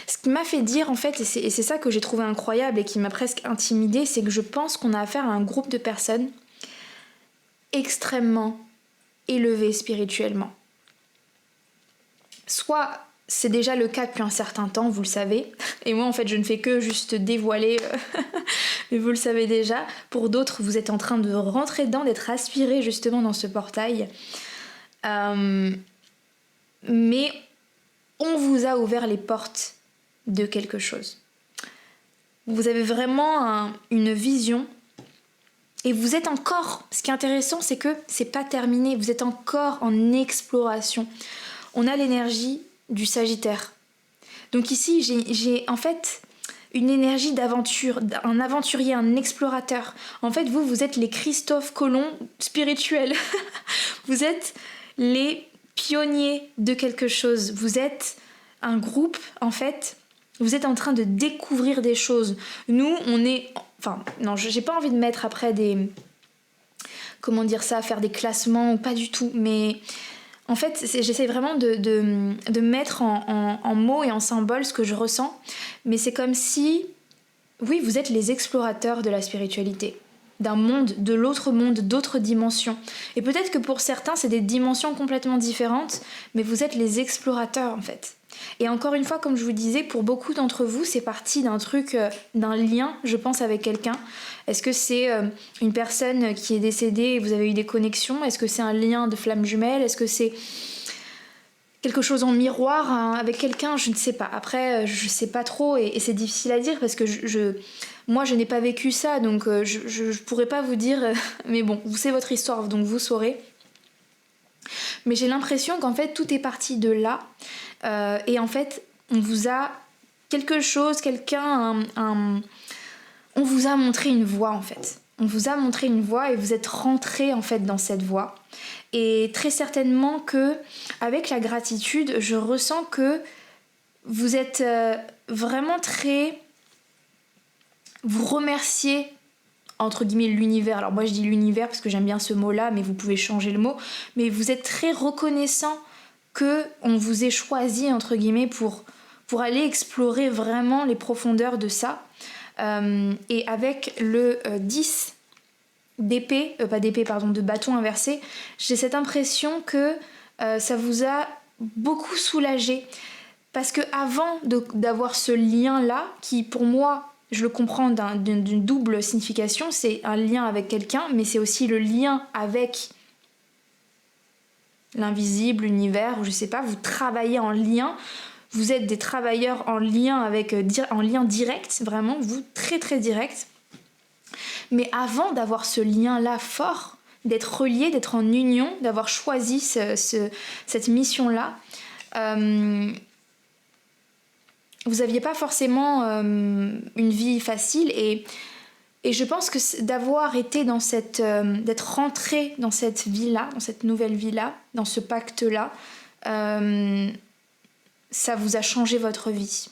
Ce qui m'a fait dire en fait, et c'est ça que j'ai trouvé incroyable et qui m'a presque intimidée, c'est que je pense qu'on a affaire à un groupe de personnes extrêmement élevées spirituellement. Soit c'est déjà le cas depuis un certain temps, vous le savez, et moi en fait je ne fais que juste dévoiler, mais vous le savez déjà. Pour d'autres, vous êtes en train de rentrer dedans, d'être aspiré justement dans ce portail. Mais on vous a ouvert les portes de quelque chose. Vous avez vraiment une vision et vous êtes encore, ce qui est intéressant c'est que c'est pas terminé, vous êtes encore en exploration. On a l'énergie du Sagittaire. Donc ici j'ai en fait une énergie d'aventure, un aventurier, un explorateur. En fait vous êtes les Christophe Colomb spirituels. Vous êtes les pionniers de quelque chose. Vous êtes un groupe en fait. Vous êtes en train de découvrir des choses. Nous, on est... Enfin, non, j'ai pas envie de mettre après des... Comment dire ça? Faire des classements ou pas du tout. Mais en fait, j'essaie vraiment de mettre en mots et en symboles ce que je ressens. Mais c'est comme si... Oui, vous êtes les explorateurs de la spiritualité. D'un monde, de l'autre monde, d'autres dimensions. Et peut-être que pour certains, c'est des dimensions complètement différentes. Mais vous êtes les explorateurs, en fait. Et encore une fois, comme je vous disais, pour beaucoup d'entre vous, c'est parti d'un truc, d'un lien, je pense, avec quelqu'un. Est-ce que c'est une personne qui est décédée et vous avez eu des connexions? Est-ce que c'est un lien de flamme jumelle? Est-ce que c'est quelque chose en miroir avec quelqu'un? Je ne sais pas. Après, je sais pas trop et c'est difficile à dire parce que moi, je n'ai pas vécu ça, donc je pourrais pas vous dire... mais bon, c'est votre histoire, donc vous saurez. Mais j'ai l'impression qu'en fait, tout est parti de là. Et en fait, on vous a quelque chose, on vous a montré une voie en fait. On vous a montré une voie et vous êtes rentré en fait dans cette voie. Et très certainement que, avec la gratitude, je ressens que vous êtes vraiment très... Vous remerciez entre guillemets l'univers. Alors moi je dis l'univers parce que j'aime bien ce mot-là, mais vous pouvez changer le mot. Mais vous êtes très reconnaissant qu'on vous ait choisi entre guillemets pour aller explorer vraiment les profondeurs de ça. Et avec le 10 d'épée, de bâton inversé, j'ai cette impression que ça vous a beaucoup soulagé. Parce que avant d'avoir ce lien-là, qui pour moi, je le comprends d'une double signification, c'est un lien avec quelqu'un, mais c'est aussi le lien avec l'invisible, l'univers, ou je sais pas, vous travaillez en lien, vous êtes des travailleurs en lien en lien direct, vraiment, vous, très très direct. Mais avant d'avoir ce lien-là fort, d'être relié, d'être en union, d'avoir choisi cette mission-là, vous n'aviez pas forcément une vie facile et je pense que d'avoir été dans d'être rentré dans cette vie-là, dans cette nouvelle vie-là, dans ce pacte-là, ça vous a changé votre vie.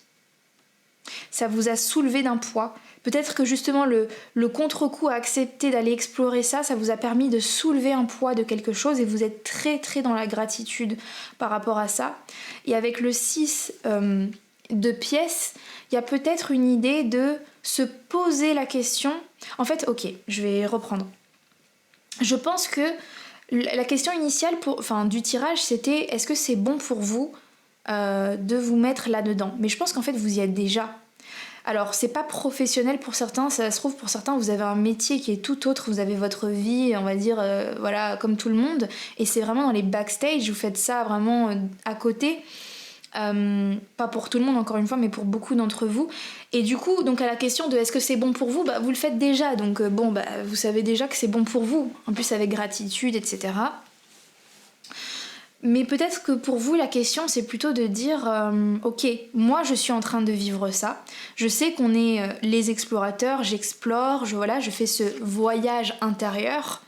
Ça vous a soulevé d'un poids. Peut-être que justement le contre-coup à accepter d'aller explorer ça vous a permis de soulever un poids de quelque chose et vous êtes très très dans la gratitude par rapport à ça. Et avec le 6 de pièces, il y a peut-être une idée de se poser la question. En fait, ok, je vais reprendre. Je pense que la question initiale du tirage, c'était est-ce que c'est bon pour vous de vous mettre là-dedans? Mais je pense qu'en fait, vous y êtes déjà. Alors, c'est pas professionnel pour certains, ça se trouve pour certains, vous avez un métier qui est tout autre, vous avez votre vie, on va dire, voilà, comme tout le monde, et c'est vraiment dans les backstage, vous faites ça vraiment à côté. Pas pour tout le monde encore une fois, mais pour beaucoup d'entre vous. Et du coup, donc à la question de est-ce que c'est bon pour vous, vous le faites déjà, donc vous savez déjà que c'est bon pour vous, en plus avec gratitude, etc. Mais peut-être que pour vous, la question, c'est plutôt de dire ok, moi je suis en train de vivre ça, je sais qu'on est les explorateurs, j'explore, je fais ce voyage intérieur,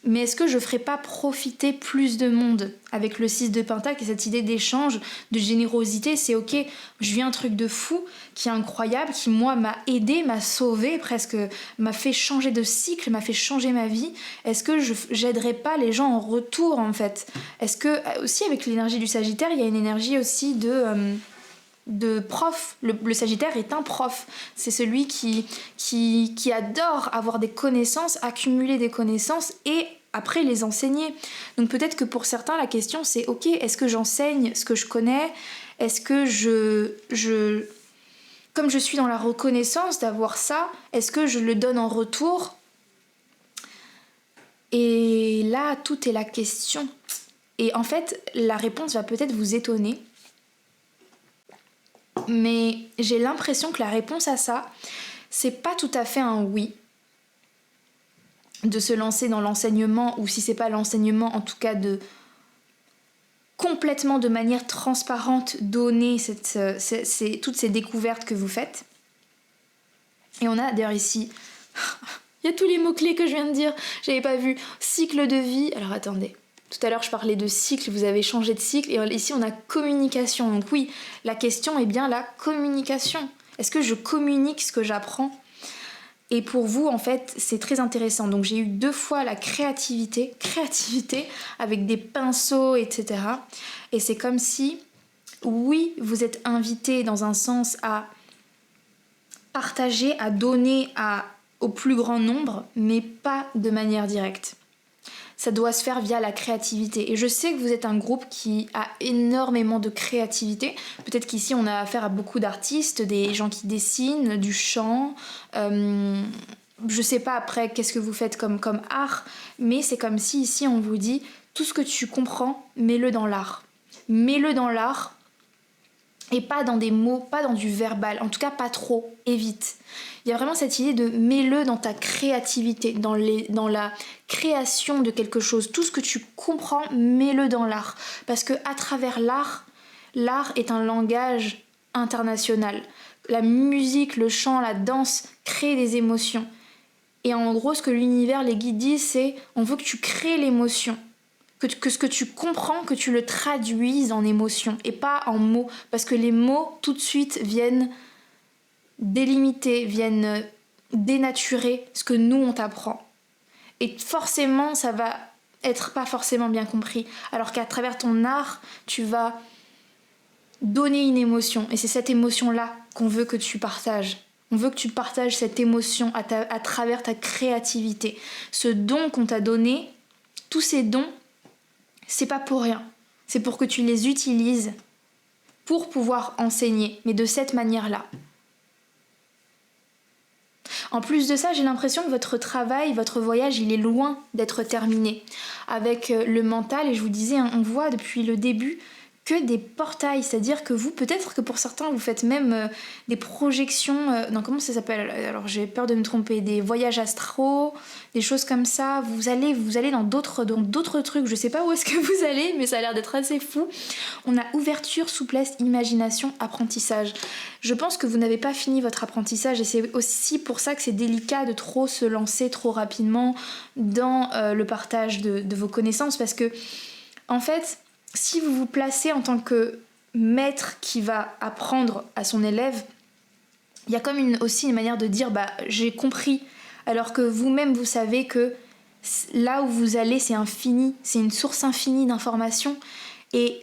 mais est-ce que je ferais pas profiter plus de monde avec le 6 de Pentacle et cette idée d'échange, de générosité? C'est ok, je vis un truc de fou qui est incroyable, qui moi m'a aidé, m'a sauvé, presque m'a fait changer de cycle, m'a fait changer ma vie. Est-ce que j'aiderais pas les gens en retour en fait? Est-ce que aussi avec l'énergie du Sagittaire, il y a une énergie aussi de prof. Le Sagittaire est un prof. C'est celui qui adore avoir des connaissances, accumuler des connaissances et après les enseigner. Donc peut-être que pour certains, la question c'est ok, est-ce que j'enseigne ce que je connais? Est-ce que comme je suis dans la reconnaissance d'avoir ça, est-ce que je le donne en retour? Et là, tout est la question. Et en fait, la réponse va peut-être vous étonner. Mais j'ai l'impression que la réponse à ça, c'est pas tout à fait un oui. De se lancer dans l'enseignement, ou si c'est pas l'enseignement, en tout cas de complètement de manière transparente donner toutes ces découvertes que vous faites. Et on a d'ailleurs ici, il y a tous les mots-clés que je viens de dire, j'avais pas vu. Cycle de vie, alors attendez. Tout à l'heure, je parlais de cycle, vous avez changé de cycle, et ici, on a communication. Donc oui, la question est bien la communication. Est-ce que je communique ce que j'apprends? Et pour vous, en fait, c'est très intéressant. Donc j'ai eu 2 fois la créativité avec des pinceaux, etc. Et c'est comme si, oui, vous êtes invité dans un sens à partager, à donner au plus grand nombre, mais pas de manière directe. Ça doit se faire via la créativité. Et je sais que vous êtes un groupe qui a énormément de créativité. Peut-être qu'ici, on a affaire à beaucoup d'artistes, des gens qui dessinent, du chant. Je sais pas après qu'est-ce que vous faites comme art, mais c'est comme si ici, on vous dit tout ce que tu comprends, mets-le dans l'art. Mets-le dans l'art et pas dans des mots, pas dans du verbal. En tout cas, pas trop. Évite. Il y a vraiment cette idée de mets-le dans ta créativité, dans la création de quelque chose. Tout ce que tu comprends, mets-le dans l'art. Parce que à travers l'art est un langage international. La musique, le chant, la danse créent des émotions. Et en gros, ce que l'univers, les guides disent, c'est on veut que tu crées l'émotion. Que ce que tu comprends, que tu le traduises en émotion et pas en mots. Parce que les mots, tout de suite, viennent délimiter, viennent dénaturer ce que nous, on t'apprend. Et forcément, ça va être pas forcément bien compris. Alors qu'à travers ton art, tu vas donner une émotion. Et c'est cette émotion-là qu'on veut que tu partages. On veut que tu partages cette émotion à travers ta créativité. Ce don qu'on t'a donné, tous ces dons, c'est pas pour rien. C'est pour que tu les utilises pour pouvoir enseigner, mais de cette manière-là. En plus de ça, j'ai l'impression que votre travail, votre voyage, il est loin d'être terminé. Avec le mental, et je vous disais, hein, on voit depuis le début que des portails, c'est-à-dire que vous, peut-être que pour certains, vous faites même des projections, non, comment ça s'appelle? Alors j'ai peur de me tromper, des voyages astraux, des choses comme ça, vous allez dans d'autres trucs, je sais pas où est-ce que vous allez, mais ça a l'air d'être assez fou. On a ouverture, souplesse, imagination, apprentissage. Je pense que vous n'avez pas fini votre apprentissage et c'est aussi pour ça que c'est délicat de trop se lancer trop rapidement dans le partage de vos connaissances, parce que en fait, si vous vous placez en tant que maître qui va apprendre à son élève, il y a comme aussi une manière de dire j'ai compris, alors que vous-même vous savez que là où vous allez c'est infini, c'est une source infinie d'informations et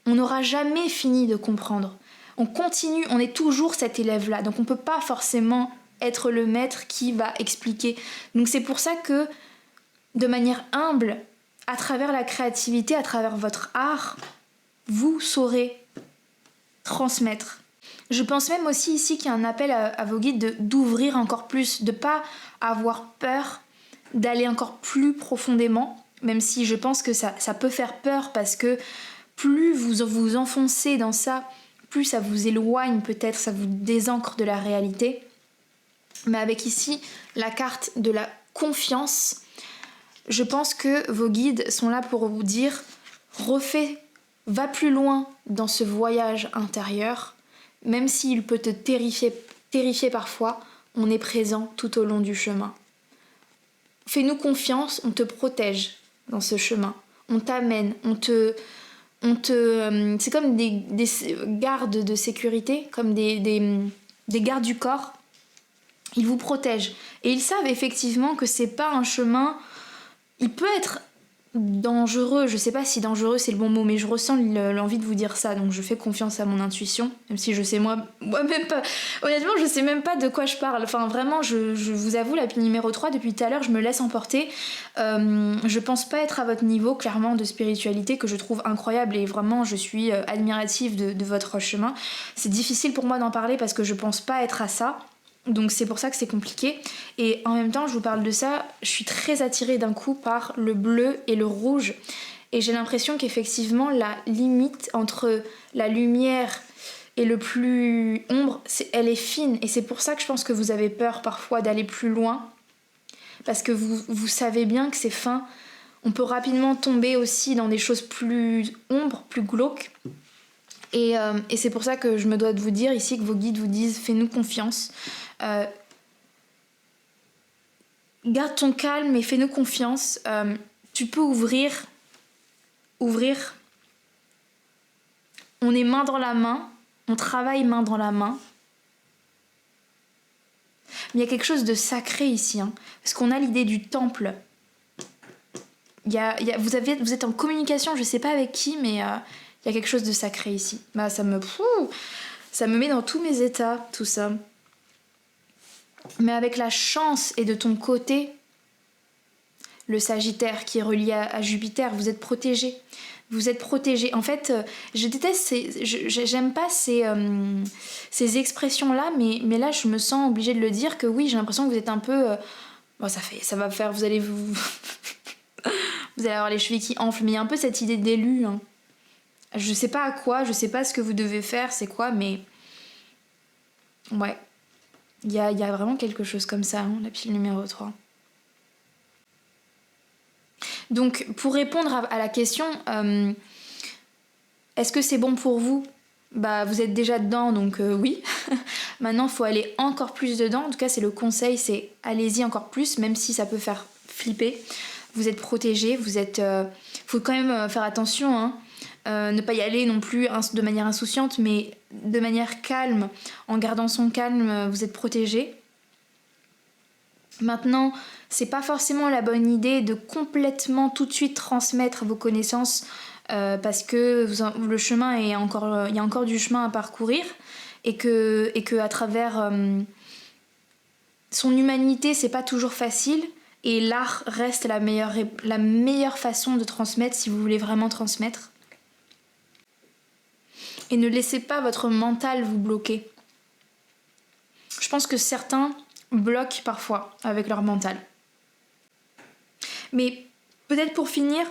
on n'aura jamais fini de comprendre. On continue, on est toujours cet élève-là, donc on ne peut pas forcément être le maître qui va expliquer. Donc c'est pour ça que, de manière humble, à travers la créativité, à travers votre art, vous saurez transmettre. Je pense même aussi ici qu'il y a un appel à vos guides d'ouvrir encore plus, de ne pas avoir peur d'aller encore plus profondément, même si je pense que ça peut faire peur parce que plus vous vous enfoncez dans ça, plus ça vous éloigne peut-être, ça vous désancre de la réalité. Mais avec ici la carte de la confiance, je pense que vos guides sont là pour vous dire va plus loin dans ce voyage intérieur, même s'il peut te terrifier parfois, on est présent tout au long du chemin. Fais-nous confiance, on te protège dans ce chemin, on t'amène, c'est comme des gardes de sécurité, comme des gardes du corps, ils vous protègent et ils savent effectivement que c'est pas un chemin. Il peut être dangereux, je sais pas si dangereux c'est le bon mot, mais je ressens l'envie de vous dire ça, donc je fais confiance à mon intuition, même si je sais moi-même pas, honnêtement je sais même pas de quoi je parle, enfin vraiment je vous avoue, la pile numéro 3, depuis tout à l'heure je me laisse emporter, je pense pas être à votre niveau clairement de spiritualité que je trouve incroyable et vraiment je suis admirative de votre chemin. C'est difficile pour moi d'en parler parce que je pense pas être à ça. Donc c'est pour ça que c'est compliqué. Et en même temps, je vous parle de ça, je suis très attirée d'un coup par le bleu et le rouge. Et j'ai l'impression qu'effectivement, la limite entre la lumière et le plus ombre, elle est fine. Et c'est pour ça que je pense que vous avez peur parfois d'aller plus loin. Parce que vous savez bien que c'est fin. On peut rapidement tomber aussi dans des choses plus ombres, plus glauques. Et c'est pour ça que je me dois de vous dire ici que vos guides vous disent fais-nous confiance. Garde ton calme et fais-nous confiance. Tu peux ouvrir. On est main dans la main. On travaille main dans la main. Mais il y a quelque chose de sacré ici. Hein, parce qu'on a l'idée du temple. Vous êtes en communication, je sais pas avec qui, mais... il y a quelque chose de sacré ici. Ça me met dans tous mes états, tout ça. Mais avec la chance et de ton côté, le Sagittaire qui est relié à Jupiter, vous êtes protégé. Vous êtes protégé. En fait, je déteste j'aime pas ces expressions-là, mais là, je me sens obligée de le dire que oui, j'ai l'impression que vous êtes un peu... ça va faire... Vous allez avoir les chevilles qui enflent, mais il y a un peu cette idée d'élu, hein. Je sais pas à quoi, je sais pas ce que vous devez faire, c'est quoi, mais... Ouais. Il y a vraiment quelque chose comme ça, hein, la pile numéro 3. Donc, pour répondre à la question, est-ce que c'est bon pour vous ? Vous êtes déjà dedans, donc oui. Maintenant, il faut aller encore plus dedans. En tout cas, c'est le conseil, c'est allez-y encore plus, même si ça peut faire flipper. Vous êtes protégés, faut quand même faire attention, hein. Ne pas y aller non plus de manière insouciante, mais de manière calme, en gardant son calme, vous êtes protégé. Maintenant, c'est pas forcément la bonne idée de complètement tout de suite transmettre vos connaissances parce que le chemin il y a encore du chemin à parcourir et que à travers son humanité, c'est pas toujours facile. Et l'art reste la meilleure façon de transmettre si vous voulez vraiment transmettre. et ne laissez pas votre mental vous bloquer. Je pense que certains bloquent parfois avec leur mental. Mais peut-être pour finir,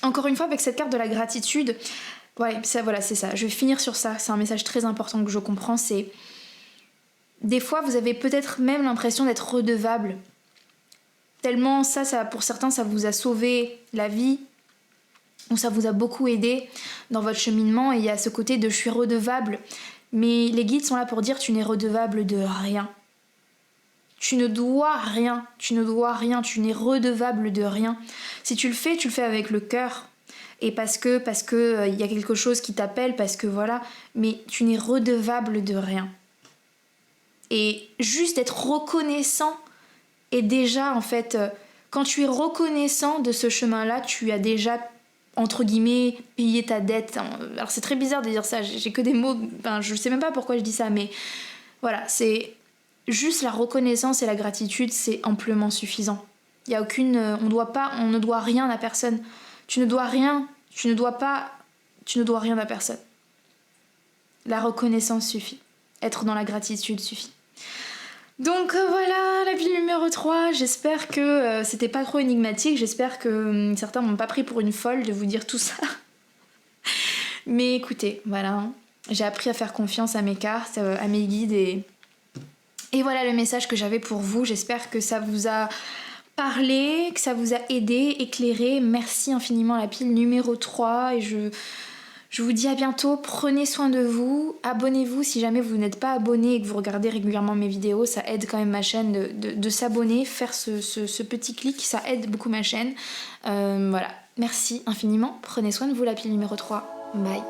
encore une fois avec cette carte de la gratitude, voilà, c'est ça. Je vais finir sur ça. C'est un message très important que je comprends. C'est des fois, vous avez peut-être même l'impression d'être redevable. Tellement ça, pour certains, ça vous a sauvé la vie, ou ça vous a beaucoup aidé dans votre cheminement. Et il y a ce côté de je suis redevable. Mais les guides sont là pour dire tu n'es redevable de rien. Tu ne dois rien, tu n'es redevable de rien. Si tu le fais avec le cœur. Et parce que y a quelque chose qui t'appelle, parce que voilà, mais tu n'es redevable de rien. Et juste être reconnaissant est déjà, en fait, quand tu es reconnaissant de ce chemin-là, tu as déjà, entre guillemets, payé ta dette. Alors c'est très bizarre de dire ça, j'ai que des mots, je sais même pas pourquoi je dis ça, mais voilà, c'est juste la reconnaissance et la gratitude, c'est amplement suffisant. Il y a aucune, on ne doit rien à personne. Tu ne dois rien à personne. La reconnaissance suffit. Être dans la gratitude suffit. Donc voilà, la pile numéro 3. J'espère que c'était pas trop énigmatique. J'espère que certains m'ont pas pris pour une folle de vous dire tout ça. Mais écoutez, voilà. J'ai appris à faire confiance à mes cartes, à mes guides. Et voilà le message que j'avais pour vous. J'espère que ça vous a parlé, que ça vous a aidé, éclairé. Merci infiniment la pile numéro 3 et je vous dis à bientôt, prenez soin de vous, abonnez-vous si jamais vous n'êtes pas abonné et que vous regardez régulièrement mes vidéos, ça aide quand même ma chaîne de s'abonner, faire ce petit clic, ça aide beaucoup ma chaîne. Voilà, merci infiniment, prenez soin de vous la pile numéro 3, bye.